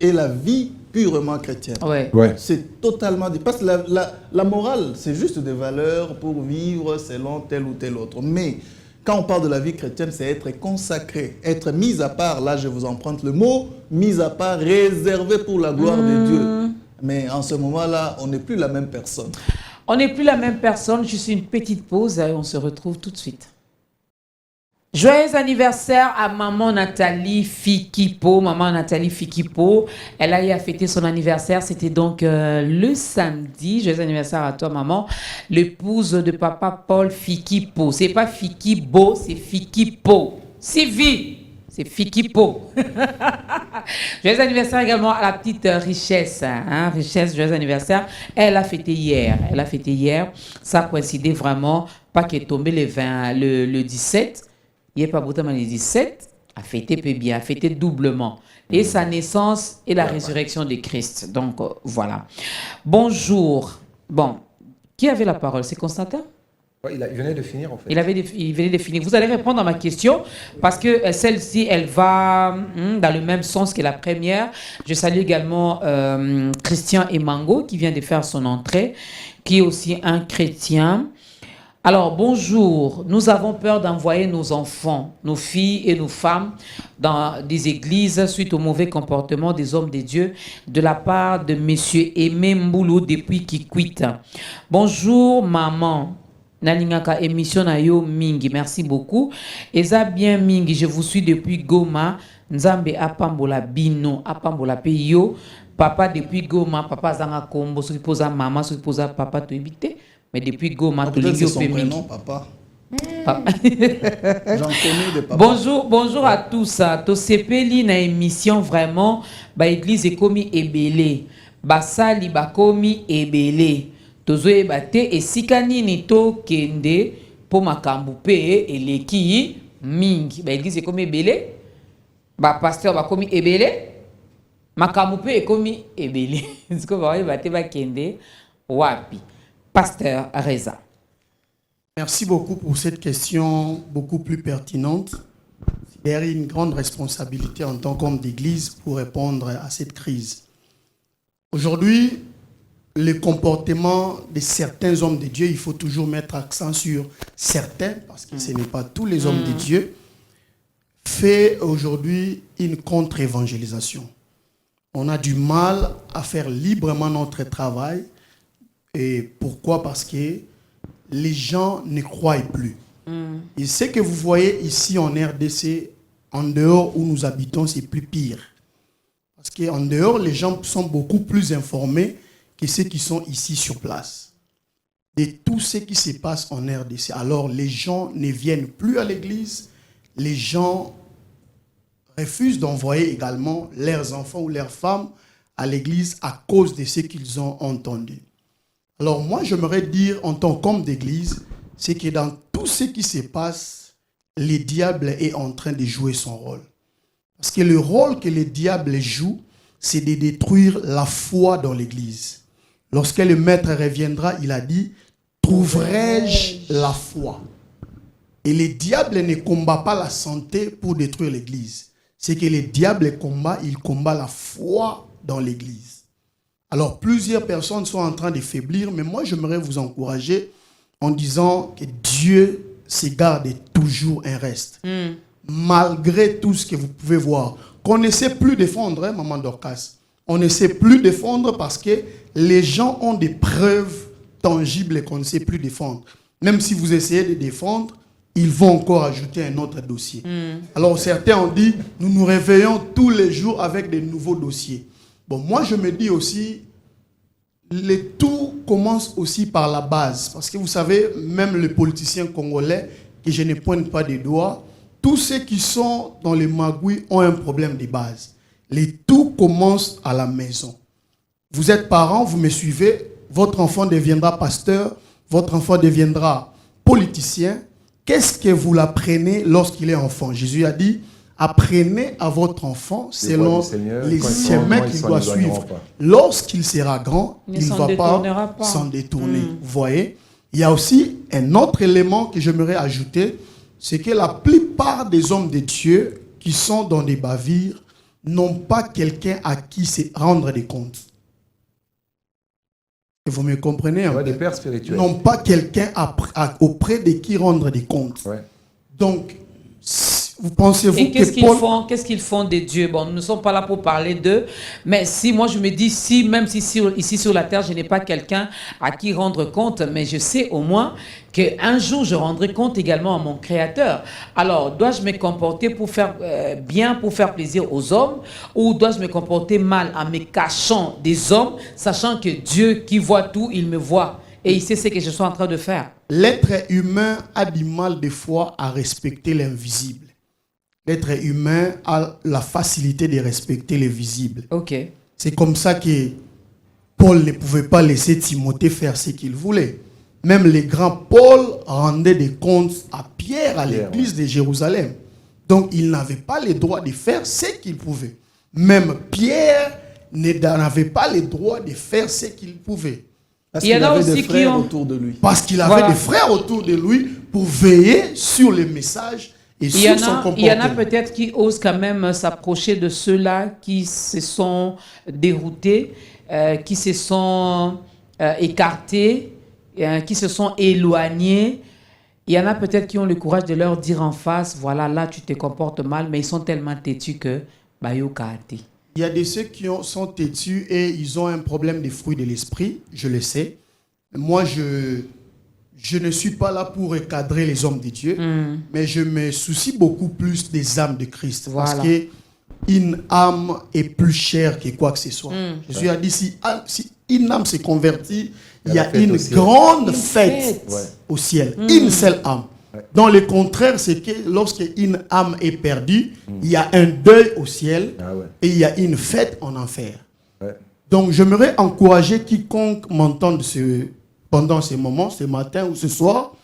S8: et la vie purement chrétienne.
S1: Ouais.
S9: Ouais.
S8: C'est totalement... Parce que la morale, c'est juste des valeurs pour vivre selon tel ou tel autre. Mais quand on parle de la vie chrétienne, c'est être consacré, être mis à part. Là, je vous emprunte le mot, mis à part, réservé pour la gloire de Dieu. Mais en ce moment-là, on n'est plus la même personne.
S1: On n'est plus la même personne. Juste une petite pause et on se retrouve tout de suite. Joyeux anniversaire à maman Nathalie Fikipo. Maman Nathalie Fikipo, elle a eu à fêter son anniversaire. C'était donc le samedi. Joyeux anniversaire à toi, maman. L'épouse de papa Paul Fikipo. C'est pas Fikibo, c'est Fikipo. Sylvie, c'est Fikipo. Joyeux anniversaire également à la petite Richesse. Hein? Richesse, joyeux anniversaire. Elle a fêté hier. Ça coïncidait vraiment. Pas qu'elle est tombée le 17. Il n'y a pas beaucoup le 17. a fêté peu bien, a fêté doublement. Et sa naissance et la résurrection de Christ. Donc, voilà. Bonjour. Bon, qui avait la parole? C'est Constantin?
S9: Ouais, il venait de finir, en fait.
S1: Il venait de finir. Vous allez répondre à ma question parce que celle-ci, elle va dans le même sens que la première. Je salue également Christian Emango qui vient de faire son entrée, qui est aussi un chrétien. Alors, bonjour. Nous avons peur d'envoyer nos enfants, nos filles et nos femmes dans des églises suite au mauvais comportement des hommes de Dieu de la part de monsieur Aimé Mboulou depuis Kikwit. Bonjour, maman. Nalingaka émission na yo mingi. Merci beaucoup. Eza bien mingi. Je vous suis depuis Goma. Nzambe apambola bino. Apambola pe yo. Papa depuis Goma. Papa zanga kombo. Soki posa maman. Soki posa papa to éviter. Mais depuis Goma,
S8: peut-être c'est son prénom, papa.
S1: J'en
S8: connais des papas.
S1: Bonjour à tous. Tosepeli na émission vraiment. Ba église ekomi ebele. Basali bakomi ebele. Tozoe bate esika nini to kende po makambu pe eleki mingi. Ba église ekomi ebele. Ba pasteur bakomi ebele. Makambu pe ekomi ebele. Ziko ba bate ba kende wapi. Pasteur Reza.
S7: Merci beaucoup pour cette question beaucoup plus pertinente. Il y a une grande responsabilité en tant qu'homme d'église pour répondre à cette crise. Aujourd'hui, le comportement de certains hommes de Dieu, il faut toujours mettre accent sur certains, parce que ce n'est pas tous les hommes de Dieu, fait aujourd'hui une contre-évangélisation. On a du mal à faire librement notre travail. Et pourquoi? Parce que les gens ne croient plus. Et ce que vous voyez ici en RDC, en dehors où nous habitons, c'est plus pire. Parce qu'en dehors, les gens sont beaucoup plus informés que ceux qui sont ici sur place. De tout ce qui se passe en RDC. Alors les gens ne viennent plus à l'église. Les gens refusent d'envoyer également leurs enfants ou leurs femmes à l'église à cause de ce qu'ils ont entendu. Alors moi, j'aimerais dire en tant qu'homme d'église, c'est que dans tout ce qui se passe, le diable est en train de jouer son rôle. Parce que le rôle que le diable joue, c'est de détruire la foi dans l'église. Lorsque le maître reviendra, il a dit, trouverai-je la foi? Et le diable ne combat pas la santé pour détruire l'église. C'est que le diable combat, il combat la foi dans l'église. Alors, plusieurs personnes sont en train de faiblir, mais moi, j'aimerais vous encourager en disant que Dieu se garde toujours un reste. Malgré tout ce que vous pouvez voir. Qu'on ne sait plus défendre, hein, Maman Dorcas. On ne sait plus défendre parce que les gens ont des preuves tangibles qu'on ne sait plus défendre. Même si vous essayez de défendre, ils vont encore ajouter un autre dossier. Alors, certains ont dit, nous nous réveillons tous les jours avec de nouveaux dossiers. Bon, moi, je me dis aussi, le tout commence aussi par la base. Parce que vous savez, même les politiciens congolais, que je ne pointe pas des doigts, tous ceux qui sont dans les magouilles ont un problème de base. Le tout commence à la maison. Vous êtes parents, vous me suivez, votre enfant deviendra pasteur, votre enfant deviendra politicien. Qu'est-ce que vous l'apprenez lorsqu'il est enfant? Jésus a dit, apprenez à votre enfant selon les chemins qu'il doit suivre. Lorsqu'il sera grand, il ne va pas s'en détourner. Vous voyez? Il y a aussi un autre élément que j'aimerais ajouter, c'est que la plupart des hommes de Dieu qui sont dans des bavires n'ont pas quelqu'un à qui se rendre des comptes. Et vous me comprenez?
S9: Ouais, des pères spirituels.
S7: N'ont pas quelqu'un auprès de qui rendre des comptes. Ouais. Donc, vous pensez-vous
S1: et qu'est-ce qu'ils font de Dieu? Bon, nous ne sommes pas là pour parler d'eux, mais si moi je me dis, si même si ici sur la terre, je n'ai pas quelqu'un à qui rendre compte, mais je sais au moins qu'un jour je rendrai compte également à mon Créateur. Alors, dois-je me comporter pour faire bien, pour faire plaisir aux hommes, ou dois-je me comporter mal en me cachant des hommes, sachant que Dieu qui voit tout, il me voit et il sait ce que je suis en train de faire?
S7: L'être humain a du mal des fois à respecter l'invisible. L'être humain a la facilité de respecter le visible.
S1: Okay.
S7: C'est comme ça que Paul ne pouvait pas laisser Timothée faire ce qu'il voulait. Même le grand Paul rendait des comptes à Pierre à l'église de Jérusalem. Donc, il n'avait pas le droit de faire ce qu'il pouvait. Même Pierre n'avait pas le droit de faire ce qu'il pouvait.
S8: Parce
S1: Il y en
S8: qu'il
S1: a
S8: avait
S1: aussi
S8: des
S1: qui
S8: frères
S1: ont-
S8: autour de lui.
S7: Parce qu'il avait
S1: Voilà.
S7: des frères autour de lui pour veiller sur les messages et
S1: Il y,
S7: sur
S1: en
S7: son
S1: a,
S7: comportement.
S1: il y en a peut-être qui osent quand même s'approcher de ceux-là qui se sont déroutés, qui se sont écartés, qui se sont éloignés. Il y en a peut-être qui ont le courage de leur dire en face, voilà, là tu te comportes mal, mais ils sont tellement têtus que bayo kate.
S7: Il y a de ceux qui sont têtus et ils ont un problème des fruits de l'esprit, je le sais. Moi, je ne suis pas là pour recadrer les hommes de Dieu, mais je me soucie beaucoup plus des âmes de Christ.
S1: Voilà.
S7: Parce qu'une âme est plus chère que quoi que ce soit. Jésus a dit, si une âme s'est convertie, il y a une grande fête au ciel. Une seule âme. Dans le contraire, c'est que lorsque une âme est perdue, il y a un deuil au ciel et il y a une fête en enfer. Donc, j'aimerais encourager quiconque m'entende pendant ces moments, ce matin ou ce soir,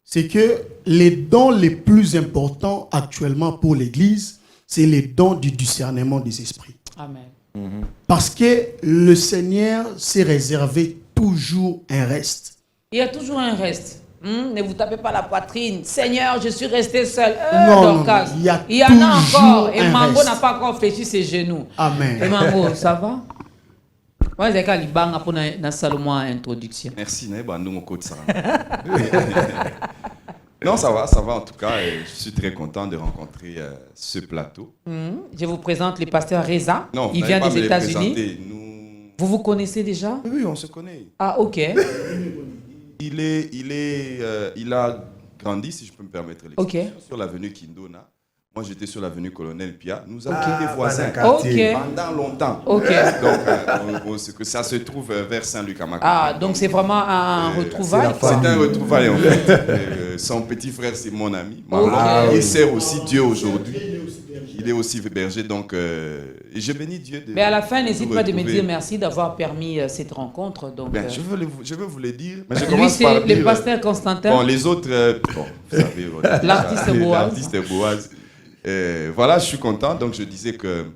S7: c'est que les dons les plus importants actuellement pour l'Église, c'est les dons du discernement des esprits.
S1: Amen.
S7: Parce que le Seigneur s'est réservé toujours un reste.
S1: Il y a toujours un reste. Ne vous tapez pas la poitrine. Seigneur, je suis resté seul.
S7: Non,
S1: Dorcas.
S7: il y a
S1: Il y en a
S7: toujours
S1: encore. Et
S7: un
S1: Mango
S7: reste.
S1: n'a pas encore fléchi ses genoux.
S7: Amen.
S1: Et Mango, ça va? Moi, j'ai qu'à libanga pour na Salomon introduction.
S10: Merci, nous mon côté ça. Non, ça va en tout cas. Je suis très content de rencontrer ce plateau.
S1: Je vous présente le pasteur Reza.
S10: Non,
S1: Il vient
S10: pas
S1: des
S10: me les
S1: États-Unis.
S10: présenter.
S1: Vous vous connaissez déjà?
S10: Oui, on se connaît.
S1: Ah, ok.
S10: Il a grandi, si je peux me permettre l'expression,
S1: Ok.
S10: sur l'avenue Kindona. Moi, j'étais sur l'avenue Colonel Pia. Nous avons
S9: Ah,
S10: été voisins
S1: Ok.
S10: pendant longtemps.
S1: Ok.
S10: Donc, ça se trouve vers Saint-Luc-à-Macron.
S1: Donc c'est vraiment un retrouvaille.
S10: C'est un retrouvaille en fait. Son petit frère, c'est mon ami. Marlon. Il sert aussi Dieu aujourd'hui. Il est aussi berger, donc et je bénis Dieu.
S1: Mais à la fin, n'hésite
S10: vous
S1: pas de me
S10: retrouver.
S1: dire merci d'avoir permis cette rencontre. Donc,
S10: Ben, je veux vous le dire. Mais je
S1: lui,
S10: commence par
S1: c'est
S10: dire,
S1: le pasteur Constantin.
S10: Bon, les autres, bon, vous savez, voilà,
S1: L'artiste Boaz.
S10: L'artiste Boaz. Voilà, je suis content. Donc, je disais que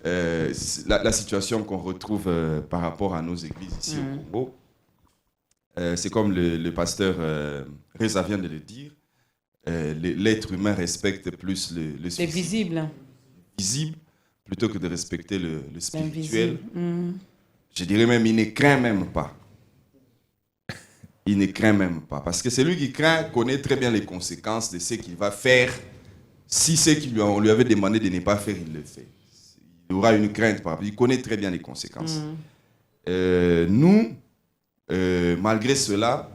S10: la situation qu'on retrouve par rapport à nos églises ici au Congo, c'est comme le pasteur Reza vient de le dire. L'être humain respecte plus le
S1: C'est visible.
S10: visible plutôt que de respecter le spirituel.
S1: Invisible.
S10: Je dirais même, il ne craint même pas. Il ne craint même pas. Parce que celui qui craint connaît très bien les conséquences de ce qu'il va faire. Si ce qu'on lui avait demandé de ne pas faire, il le fait. Il aura une crainte par rapport. Il connaît très bien les conséquences. Nous, malgré cela,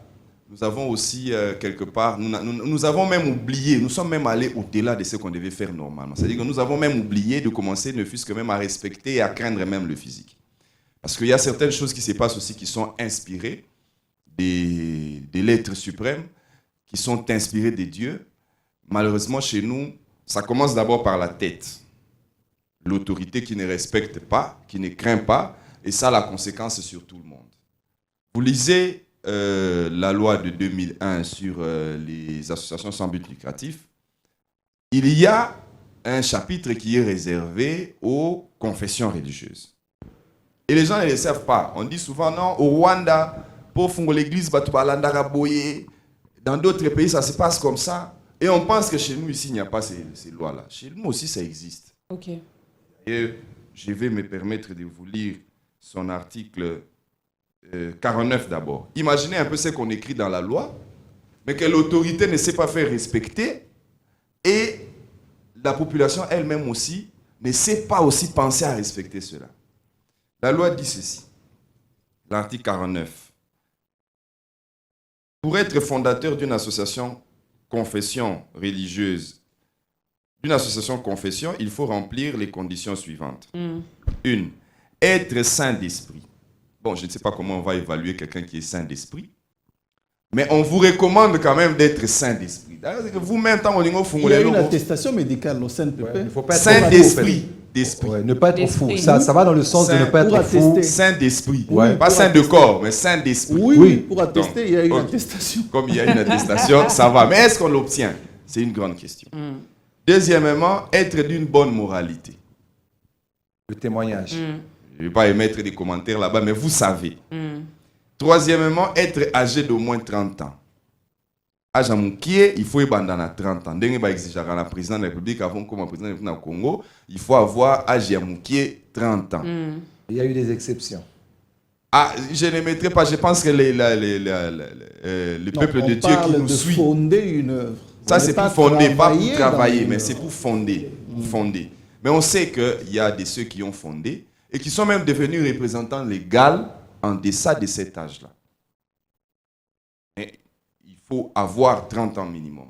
S10: nous avons aussi quelque part, nous avons même oublié, nous sommes même allés au-delà de ce qu'on devait faire normalement. C'est-à-dire que nous avons même oublié de commencer, ne fût-ce que même à respecter et à craindre même le physique. Parce qu'il y a certaines choses qui se passent aussi qui sont inspirées de l'être suprême, qui sont inspirées de Dieu. Malheureusement, chez nous, ça commence d'abord par la tête. L'autorité qui ne respecte pas, qui ne craint pas, et ça a la conséquence sur tout le monde. Vous lisez la loi de 2001 sur les associations sans but lucratif. Il y a un chapitre qui est réservé aux confessions religieuses. Et les gens ne le savent pas. On dit souvent, non, au Rwanda, pour fonder l'église, dans d'autres pays, ça se passe comme ça. Et on pense que chez nous, ici, il n'y a pas ces lois-là. Chez nous aussi, ça existe.
S1: Ok.
S10: Et je vais me permettre de vous lire son article 49 d'abord. Imaginez un peu ce qu'on écrit dans la loi, mais que l'autorité ne sait pas faire respecter et la population elle-même aussi ne sait pas aussi penser à respecter cela. La loi dit ceci, l'article 49. Pour être fondateur d'une association confession religieuse, il faut remplir les conditions suivantes. 1. Être saint d'esprit. Bon, je ne sais pas comment on va évaluer quelqu'un qui est saint d'esprit, mais on vous recommande quand même d'être saint d'esprit. Vous-même,
S8: il y a une attestation médicale au Saint-Pépé.
S9: Il ne faut pas être
S10: saint d'esprit.
S9: Ne pas être fou. Ça va dans le sens de ne pas être fou.
S10: Saint d'esprit.
S9: Ouais.
S10: Pas saint de corps, mais saint d'esprit.
S8: Oui, pour attester, donc, il y a une attestation.
S10: Comme il y a une attestation, ça va. Mais est-ce qu'on l'obtient? C'est une grande question. Deuxièmement, être d'une bonne moralité.
S9: Le témoignage.
S10: Je ne vais pas émettre des commentaires là-bas, mais vous savez. Troisièmement, être âgé d'au moins 30 ans. Âge à Moukié, il faut y à 30 ans. Dès que exiger la président de la République, avant comme président de la République au Congo, il faut avoir âge à Moukié 30 ans.
S9: Il y a eu des exceptions.
S10: Ah, je ne mettrai pas, je pense que le peuple de Dieu qui nous suit.
S8: Fonder une œuvre.
S10: Ça, c'est pour fonder, pas pour travailler, mais c'est pour fonder. Fonder. Mais on sait qu'il y a de ceux qui ont fondé et qui sont même devenus représentants légaux en deçà de cet âge-là. Mais il faut avoir 30 ans minimum.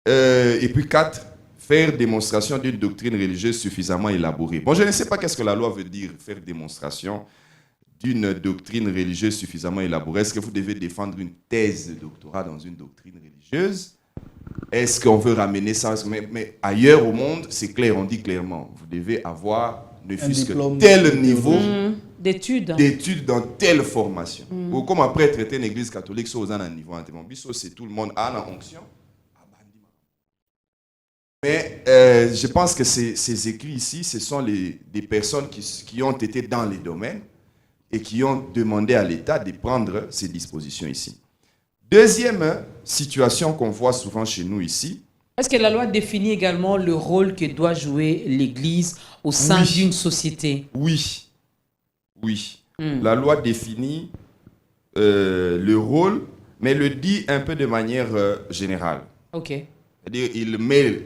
S10: Et puis 4, faire démonstration d'une doctrine religieuse suffisamment élaborée. Bon, je ne sais pas qu'est-ce que la loi veut dire, faire démonstration d'une doctrine religieuse suffisamment élaborée. Est-ce que vous devez défendre une thèse de doctorat dans une doctrine religieuse? Est-ce qu'on veut ramener ça? Mais ailleurs au monde, c'est clair, on dit clairement, vous devez avoir ne fût-ce que tel niveau d'études dans telle formation. Comme après traiter une église catholique, c'est un niveau c'est tout le monde a la onction. Mais je pense que ces écrits ici, ce sont des personnes qui ont été dans les domaines et qui ont demandé à l'État de prendre ces dispositions ici. Deuxième situation qu'on voit souvent chez nous ici.
S1: Est-ce que la loi définit également le rôle que doit jouer l'Église au sein d'une société? Oui. La loi définit le rôle, mais le dit un peu de manière générale. Ok. C'est-à-dire,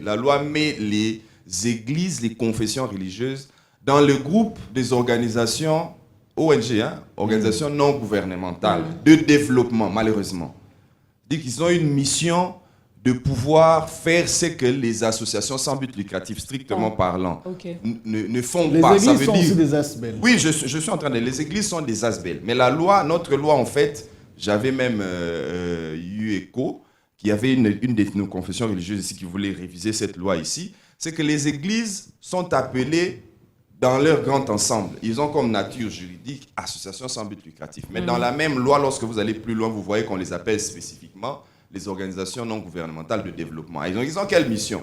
S1: la loi met les églises, les confessions religieuses dans le groupe des organisations ONG, organisations non gouvernementales de développement, malheureusement. C'est-à-dire qu'ils ont une mission de pouvoir faire ce que les associations sans but lucratif, strictement parlant, ne font pas.
S8: Les églises sont aussi des ASBEL.
S10: Oui, je suis en train de... Les églises sont des ASBEL. Mais la loi, notre loi, en fait, j'avais même eu écho, qu'il y avait une de nos confessions religieuses ici qui voulait réviser cette loi ici, c'est que les églises sont appelées dans leur grand ensemble. Ils ont comme nature juridique associations sans but lucratif. Mais dans la même loi, lorsque vous allez plus loin, vous voyez qu'on les appelle spécifiquement les organisations non gouvernementales de développement. Ils ont quelle mission?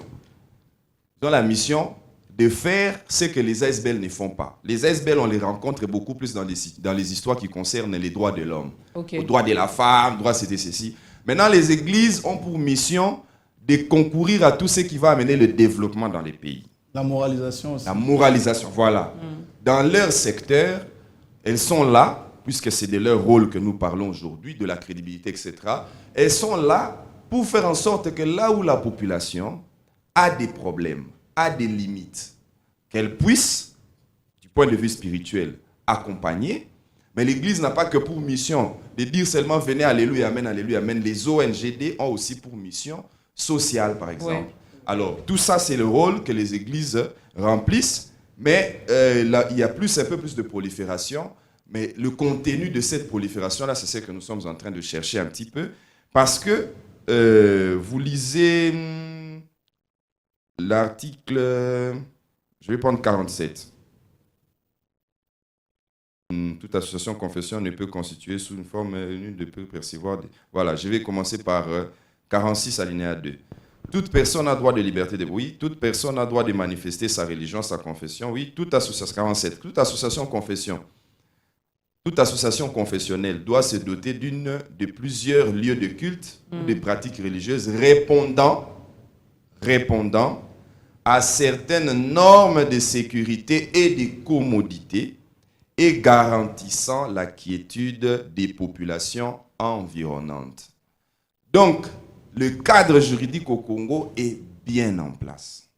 S10: Ils ont la mission de faire ce que les ASBEL ne font pas. Les ASBEL, on les rencontre beaucoup plus dans les histoires qui concernent les droits de l'homme. Les droits de la femme, droits c'était ceci. Maintenant, les églises ont pour mission de concourir à tout ce qui va amener le développement dans les pays.
S8: La moralisation aussi.
S10: La moralisation, voilà. Dans leur secteur, elles sont là, puisque c'est de leur rôle que nous parlons aujourd'hui, de la crédibilité, etc. Elles sont là pour faire en sorte que là où la population a des problèmes, a des limites, qu'elle puisse, du point de vue spirituel, accompagner. Mais l'Église n'a pas que pour mission de dire seulement venez, alléluia, amen, alléluia, amen. Les ONGD ont aussi pour mission sociale, par exemple. Ouais. Alors, tout ça, c'est le rôle que les églises remplissent, mais là, il y a un peu plus de prolifération. Mais le contenu de cette prolifération-là, c'est ce que nous sommes en train de chercher un petit peu. Parce que vous lisez l'article, je vais prendre 47. Toute association confession ne peut constituer sous une forme, ne peut percevoir. Voilà, je vais commencer par 46 alinéa 2. Toute personne a droit de liberté de... Oui, toute personne a droit de manifester sa religion, sa confession. Oui, toute association... 47. Toute association confessionnelle doit se doter de plusieurs lieux de culte ou de pratiques religieuses répondant à certaines normes de sécurité et de commodité et garantissant la quiétude des populations environnantes. Donc, le cadre juridique au Congo est bien en place.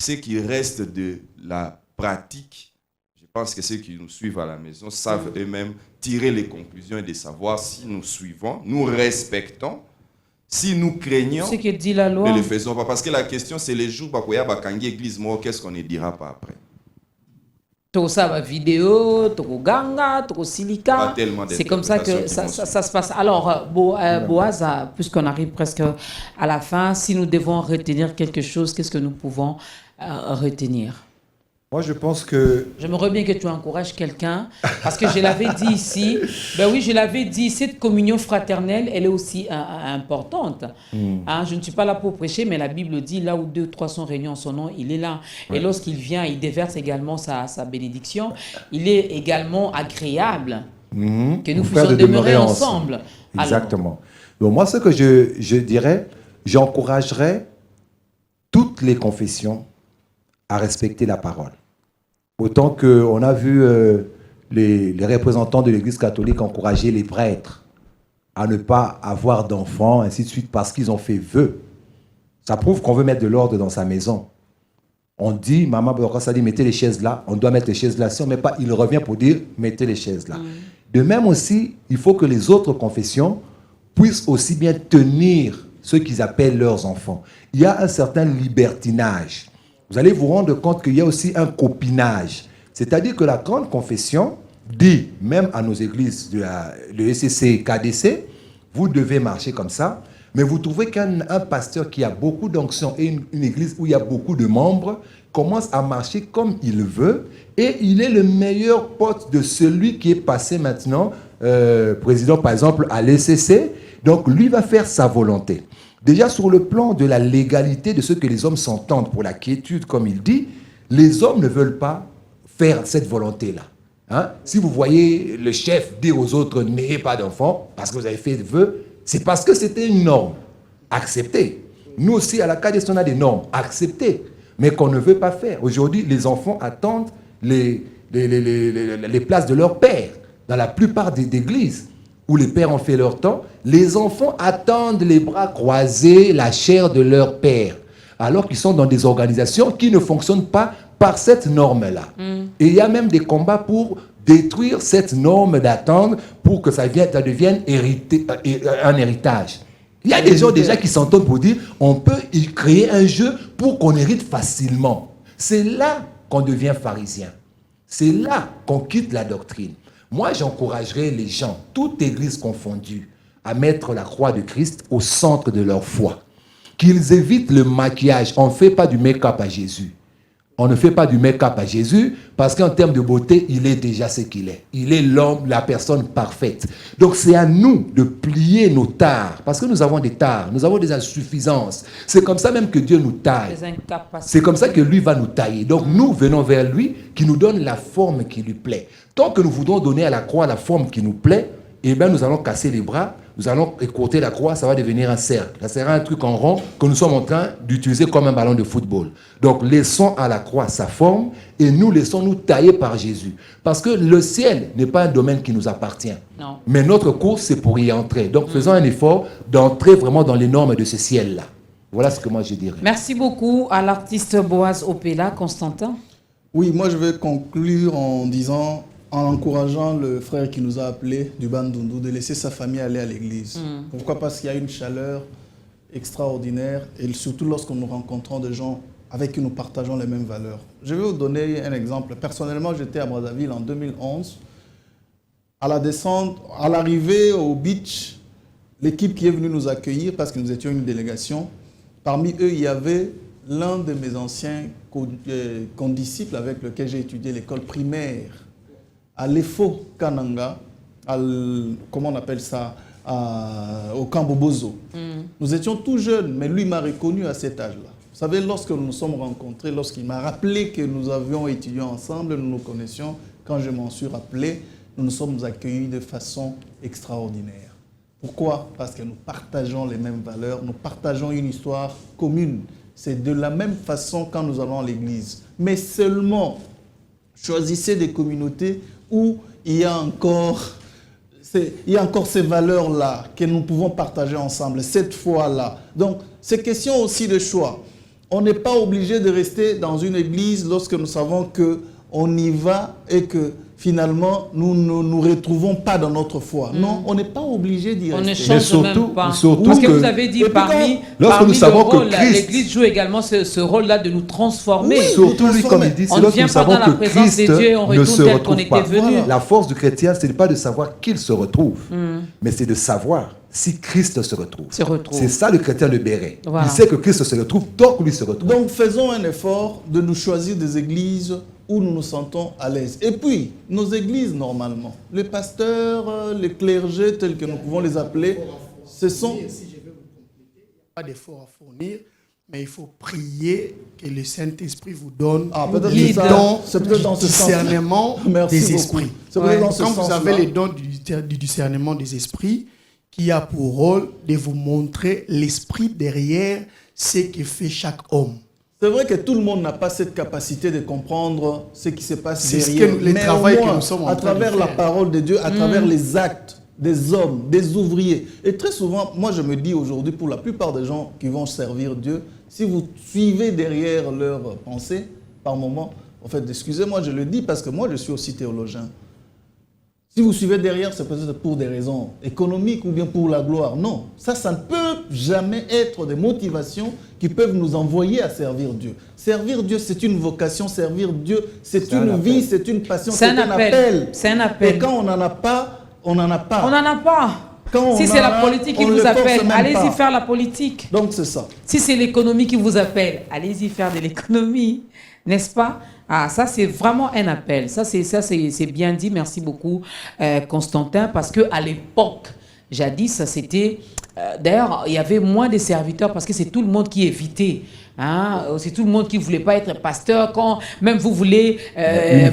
S10: Ce qui reste de la pratique, je pense que ceux qui nous suivent à la maison savent eux-mêmes tirer les conclusions et de savoir si nous suivons, nous respectons, si nous craignons,
S1: ce que dit la loi,
S10: ne le faisons pas. Parce que la question, c'est les jours où il y a une église, qu'est-ce qu'on ne dira pas après?
S1: Tout ça va vidéo, tout ganga, tout silica. C'est comme ça que ça se passe. Alors, Boaz, puisqu'on arrive presque à la fin, si nous devons retenir quelque chose, qu'est-ce que nous pouvons retenir?
S9: Moi, je pense que...
S1: J'aimerais bien que tu encourages quelqu'un, parce que je l'avais dit ici, ben oui, je l'avais dit, cette communion fraternelle, elle est aussi importante. Hein, je ne suis pas là pour prêcher, mais la Bible dit, là où 2, 3 sont réunis en son nom, il est là. Et lorsqu'il vient, il déverse également sa bénédiction. Il est également agréable que nous puissions demeurer ensemble.
S9: Exactement. Donc moi, ce que je dirais, j'encouragerais toutes les confessions à respecter la parole. Autant qu'on a vu les représentants de l'Église catholique encourager les prêtres à ne pas avoir d'enfants, ainsi de suite, parce qu'ils ont fait vœu. Ça prouve qu'on veut mettre de l'ordre dans sa maison. On dit, maman, quand ça dit mettez les chaises là, on doit mettre les chaises là. Si on ne met pas, il revient pour dire mettez les chaises là. De même aussi, il faut que les autres confessions puissent aussi bien tenir ce qu'ils appellent leurs enfants. Il y a un certain libertinage. Vous allez vous rendre compte qu'il y a aussi un copinage. C'est-à-dire que la grande confession dit, même à nos églises, le ECC, KDC, vous devez marcher comme ça, mais vous trouvez qu'un pasteur qui a beaucoup d'onction et une église où il y a beaucoup de membres commence à marcher comme il veut et il est le meilleur pote de celui qui est passé maintenant président, par exemple, à l'ECC. Donc, lui va faire sa volonté. Déjà, sur le plan de la légalité de ce que les hommes s'entendent pour la quiétude, comme il dit, les hommes ne veulent pas faire cette volonté-là. Hein? Si vous voyez le chef dire aux autres « n'ayez pas d'enfants » parce que vous avez fait vœu, c'est parce que c'était une norme acceptée. Nous aussi, à la CADES, on a des normes acceptées, mais qu'on ne veut pas faire. Aujourd'hui, les enfants attendent les places de leur père. Dans la plupart des églises où les pères ont fait leur temps, les enfants attendent les bras croisés la chair de leur père, alors qu'ils sont dans des organisations qui ne fonctionnent pas par cette norme-là. Et il y a même des combats pour détruire cette norme d'attendre pour que ça devienne un héritage. Il y a des gens déjà qui s'entendent pour dire on peut y créer un jeu pour qu'on hérite facilement. C'est là qu'on devient pharisien. C'est là qu'on quitte la doctrine. Moi, j'encouragerais les gens, toute église confondue, à mettre la croix de Christ au centre de leur foi. Qu'ils évitent le maquillage. On ne fait pas du make-up à Jésus. On ne fait pas du make-up à Jésus parce qu'en termes de beauté, il est déjà ce qu'il est. Il est l'homme, la personne parfaite. Donc c'est à nous de plier nos tares parce que nous avons des tares, nous avons des insuffisances. C'est comme ça même que Dieu nous taille. C'est comme ça que lui va nous tailler. Donc nous venons vers lui qui nous donne la forme qui lui plaît. Tant que nous voudrons donner à la croix la forme qui nous plaît, eh bien nous allons casser les bras, nous allons écourter la croix, ça va devenir un cercle. Ça sera un truc en rond que nous sommes en train d'utiliser comme un ballon de football. Donc laissons à la croix sa forme et nous laissons-nous tailler par Jésus. Parce que le ciel n'est pas un domaine qui nous appartient. Non. Mais notre course, c'est pour y entrer. Donc faisons un effort d'entrer vraiment dans les normes de ce ciel-là. Voilà ce que moi je dirais.
S1: Merci beaucoup à l'artiste Boaz Opela. Constantin.
S8: Oui, moi je vais conclure en disant... en encourageant le frère qui nous a appelés du Bandundu de laisser sa famille aller à l'église. Pourquoi? Parce qu'il y a une chaleur extraordinaire et surtout lorsque nous rencontrons des gens avec qui nous partageons les mêmes valeurs. Je vais vous donner un exemple. Personnellement, j'étais à Brazzaville en 2011. À la descente, à l'arrivée au beach, l'équipe qui est venue nous accueillir parce que nous étions une délégation, parmi eux, il y avait l'un de mes anciens condisciples avec lequel j'ai étudié l'école primaire. À l'EFO Kananga, comment on appelle ça, au Cambobozo. Nous étions tout jeunes, mais lui m'a reconnu à cet âge-là. Vous savez, lorsque nous nous sommes rencontrés, lorsqu'il m'a rappelé que nous avions étudié ensemble, nous nous connaissions, quand je m'en suis rappelé, nous nous sommes accueillis de façon extraordinaire. Pourquoi? Parce que nous partageons les mêmes valeurs, nous partageons une histoire commune. C'est de la même façon quand nous allons à l'église. Mais seulement, choisissez des communautés où il y a encore ces valeurs-là que nous pouvons partager ensemble, cette foi-là. Donc, c'est question aussi de choix. On n'est pas obligé de rester dans une église lorsque nous savons qu'on y va et que finalement, nous ne nous retrouvons pas dans notre foi. Non, on n'est pas obligé d'y rester.
S1: On ne change même pas.
S9: Surtout
S1: Parce que vous avez dit, parmi
S9: nous savons
S1: le rôle,
S9: que Christ,
S1: l'Église joue également ce rôle-là de nous transformer.
S9: Oui, surtout lui, comme il dit, c'est lorsque nous savons que Christ ne se retrouve pas. La force du chrétien, ce n'est pas de savoir qu'il se retrouve, mais c'est de savoir si Christ se retrouve. C'est ça le chrétien, le béret. Voilà. Il sait que Christ se retrouve, donc lui se retrouve.
S8: Donc faisons un effort de nous choisir des églises où nous nous sentons à l'aise. Et puis, nos églises, normalement, les pasteurs, les clergés, tels que nous pouvons les appeler, ce sont...
S7: Si je vais vous compléter, il n'y a pas d'effort à fournir, mais il faut prier que le Saint-Esprit vous donne les dons du discernement des esprits. Quand vous avez les dons du discernement des esprits, qui a pour rôle de vous montrer l'esprit derrière ce que fait chaque homme.
S8: C'est vrai que tout le monde n'a pas cette capacité de comprendre ce qui se passe
S7: derrière.
S8: C'est
S7: le travail que nous sommes en train de faire.
S8: À travers la parole de Dieu, à travers les actes des hommes, des ouvriers. Et très souvent, moi je me dis aujourd'hui, pour la plupart des gens qui vont servir Dieu, si vous suivez derrière leurs pensées, par moment, en fait, excusez-moi, je le dis parce que moi je suis aussi théologien. Si vous suivez derrière, c'est peut-être pour des raisons économiques ou bien pour la gloire. Non, ça ne peut jamais être des motivations qui peuvent nous envoyer à servir Dieu. Servir Dieu, c'est une vocation. Servir Dieu, c'est une vie, c'est une passion, c'est un appel.
S1: C'est un appel.
S8: Et quand on n'en a pas, on n'en a pas.
S1: On n'en a pas. Si c'est la politique qui vous appelle, allez-y faire la politique.
S8: Donc c'est ça.
S1: Si c'est l'économie qui vous appelle, allez-y faire de l'économie, n'est-ce pas? Ah, ça c'est vraiment un appel. Ça c'est bien dit. Merci beaucoup, Constantin, parce que à l'époque, jadis, ça c'était. D'ailleurs, il y avait moins de serviteurs parce que c'est tout le monde qui évitait. Hein? C'est tout le monde qui ne voulait pas être pasteur. Quand même vous voulez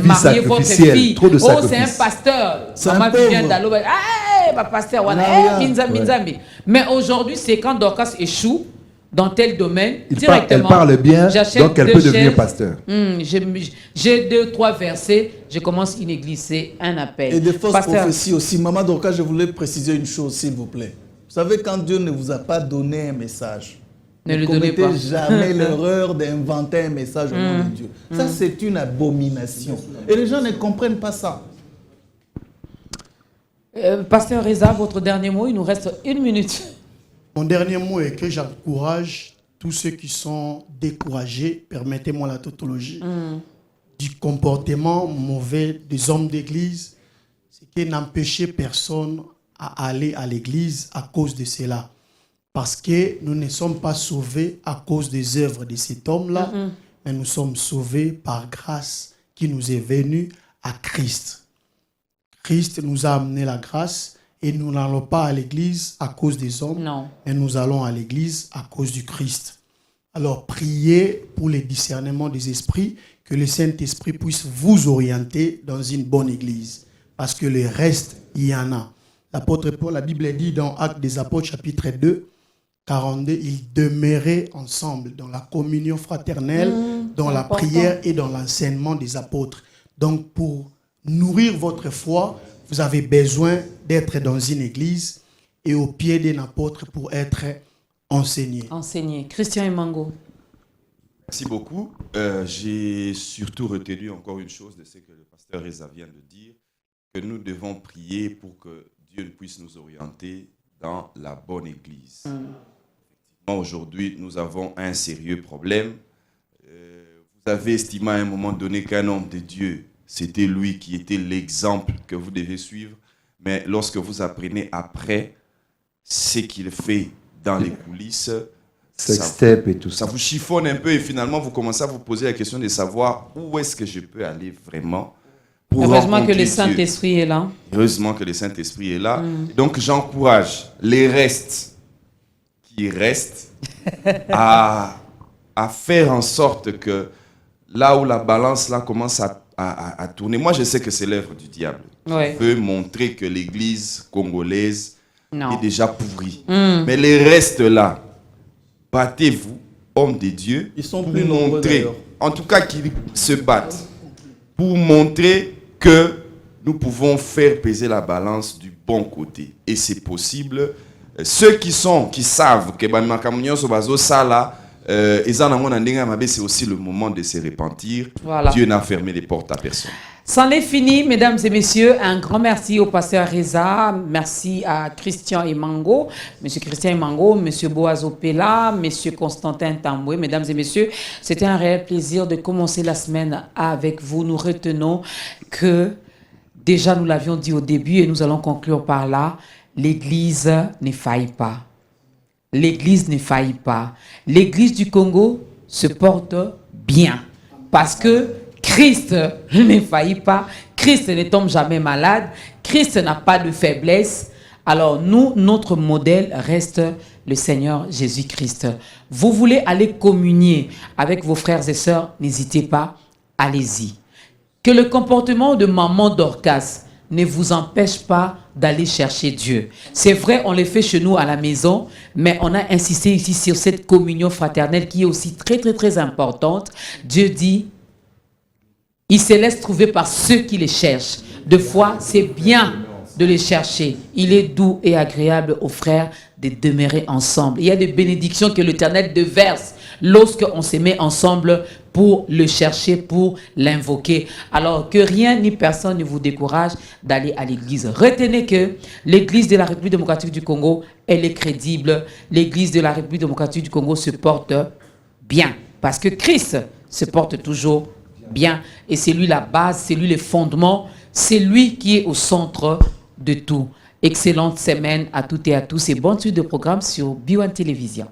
S1: marier votre fille, oh, c'est un pasteur. Maman vient d'Allo, pasteur, mais aujourd'hui, c'est quand Dorcas échoue dans tel domaine, directement.
S9: Elle parle bien, donc elle peut devenir pasteur.
S1: J'ai 2-3 versets, je commence une église, c'est un appel.
S8: Et des fausses prophéties aussi. Maman Dorcas, je voulais préciser une chose, s'il vous plaît. Vous savez, quand Dieu ne vous a pas donné un message, ne commettez jamais l'erreur d'inventer un message au nom de Dieu. Ça, c'est une abomination. Et les gens ne comprennent pas ça.
S1: Pasteur Reza, votre dernier mot, il nous reste 1 minute.
S7: Mon dernier mot est que j'encourage tous ceux qui sont découragés, permettez-moi la tautologie, du comportement mauvais des hommes d'église, c'est que n'empêchez personne à aller à l'église à cause de cela. Parce que nous ne sommes pas sauvés à cause des œuvres de cet homme-là, mais nous sommes sauvés par grâce qui nous est venue à Christ. Christ nous a amené la grâce et nous n'allons pas à l'église à cause des hommes, mais nous allons à l'église à cause du Christ. Alors priez pour le discernement des esprits, que le Saint-Esprit puisse vous orienter dans une bonne église. Parce que le reste, il y en a. L'apôtre Paul, la Bible dit dans Actes des Apôtres, chapitre 2, 42, ils demeuraient ensemble dans la communion fraternelle, dans la prière et dans l'enseignement des apôtres. Donc pour nourrir votre foi, vous avez besoin d'être dans une église et au pied d'un apôtre pour être enseigné.
S1: Enseigné. Christian Emango.
S10: Merci beaucoup. J'ai surtout retenu encore une chose de ce que le pasteur Reza vient de dire, que nous devons prier pour que Dieu puisse nous orienter dans la bonne église. Aujourd'hui, nous avons un sérieux problème. Vous avez estimé à un moment donné qu'un homme de Dieu, c'était lui qui était l'exemple que vous devez suivre. Mais lorsque vous apprenez après ce qu'il fait dans les coulisses, ça vous chiffonne un peu et finalement vous commencez à vous poser la question de savoir où est-ce que je peux aller vraiment.
S1: Heureusement que le Saint-Esprit est là.
S10: Heureusement que le Saint-Esprit est là. Donc j'encourage les restes qui restent à faire en sorte que là où la balance là commence à tourner. Moi, je sais que c'est l'œuvre du diable. Il veut montrer que l'église congolaise est déjà pourrie. Mais les restes là, battez-vous, hommes de Dieu.
S8: Ils sont plus nombreux.
S10: En tout cas, qu'ils se battent pour montrer que nous pouvons faire peser la balance du bon côté. Et c'est possible. Ceux qui savent que c'est aussi le moment de se repentir. Voilà. Dieu n'a fermé les portes à personne.
S1: C'en est fini, mesdames et messieurs. Un grand merci au pasteur Reza. Merci à Christian Emango, monsieur Christian Emango, monsieur Boazo Pella, monsieur Constantin Tamboué. Mesdames et messieurs, c'était un réel plaisir de commencer la semaine avec vous. Nous retenons que, déjà nous l'avions dit au début et nous allons conclure par là, l'Église ne faillit pas. L'Église ne faillit pas. L'Église du Congo se porte bien parce que Christ ne faillit pas, Christ ne tombe jamais malade, Christ n'a pas de faiblesse. Alors nous, notre modèle reste le Seigneur Jésus-Christ. Vous voulez aller communier avec vos frères et sœurs, n'hésitez pas, allez-y. Que le comportement de maman Dorcas ne vous empêche pas d'aller chercher Dieu. C'est vrai, on le fait chez nous à la maison, mais on a insisté ici sur cette communion fraternelle qui est aussi très, très, très importante. Dieu dit, il se laisse trouver par ceux qui les cherchent. Deux fois, c'est bien de les chercher. Il est doux et agréable aux frères de demeurer ensemble. Il y a des bénédictions que l'Éternel déverse lorsqu'on se met ensemble pour le chercher, pour l'invoquer. Alors que rien ni personne ne vous décourage d'aller à l'église. Retenez que l'église de la République démocratique du Congo, elle est crédible. L'église de la République démocratique du Congo se porte bien. Parce que Christ se porte toujours bien. Et c'est lui la base, c'est lui le fondement, c'est lui qui est au centre de tout. Excellente semaine à toutes et à tous et bonne suite de programme sur B1 Télévision.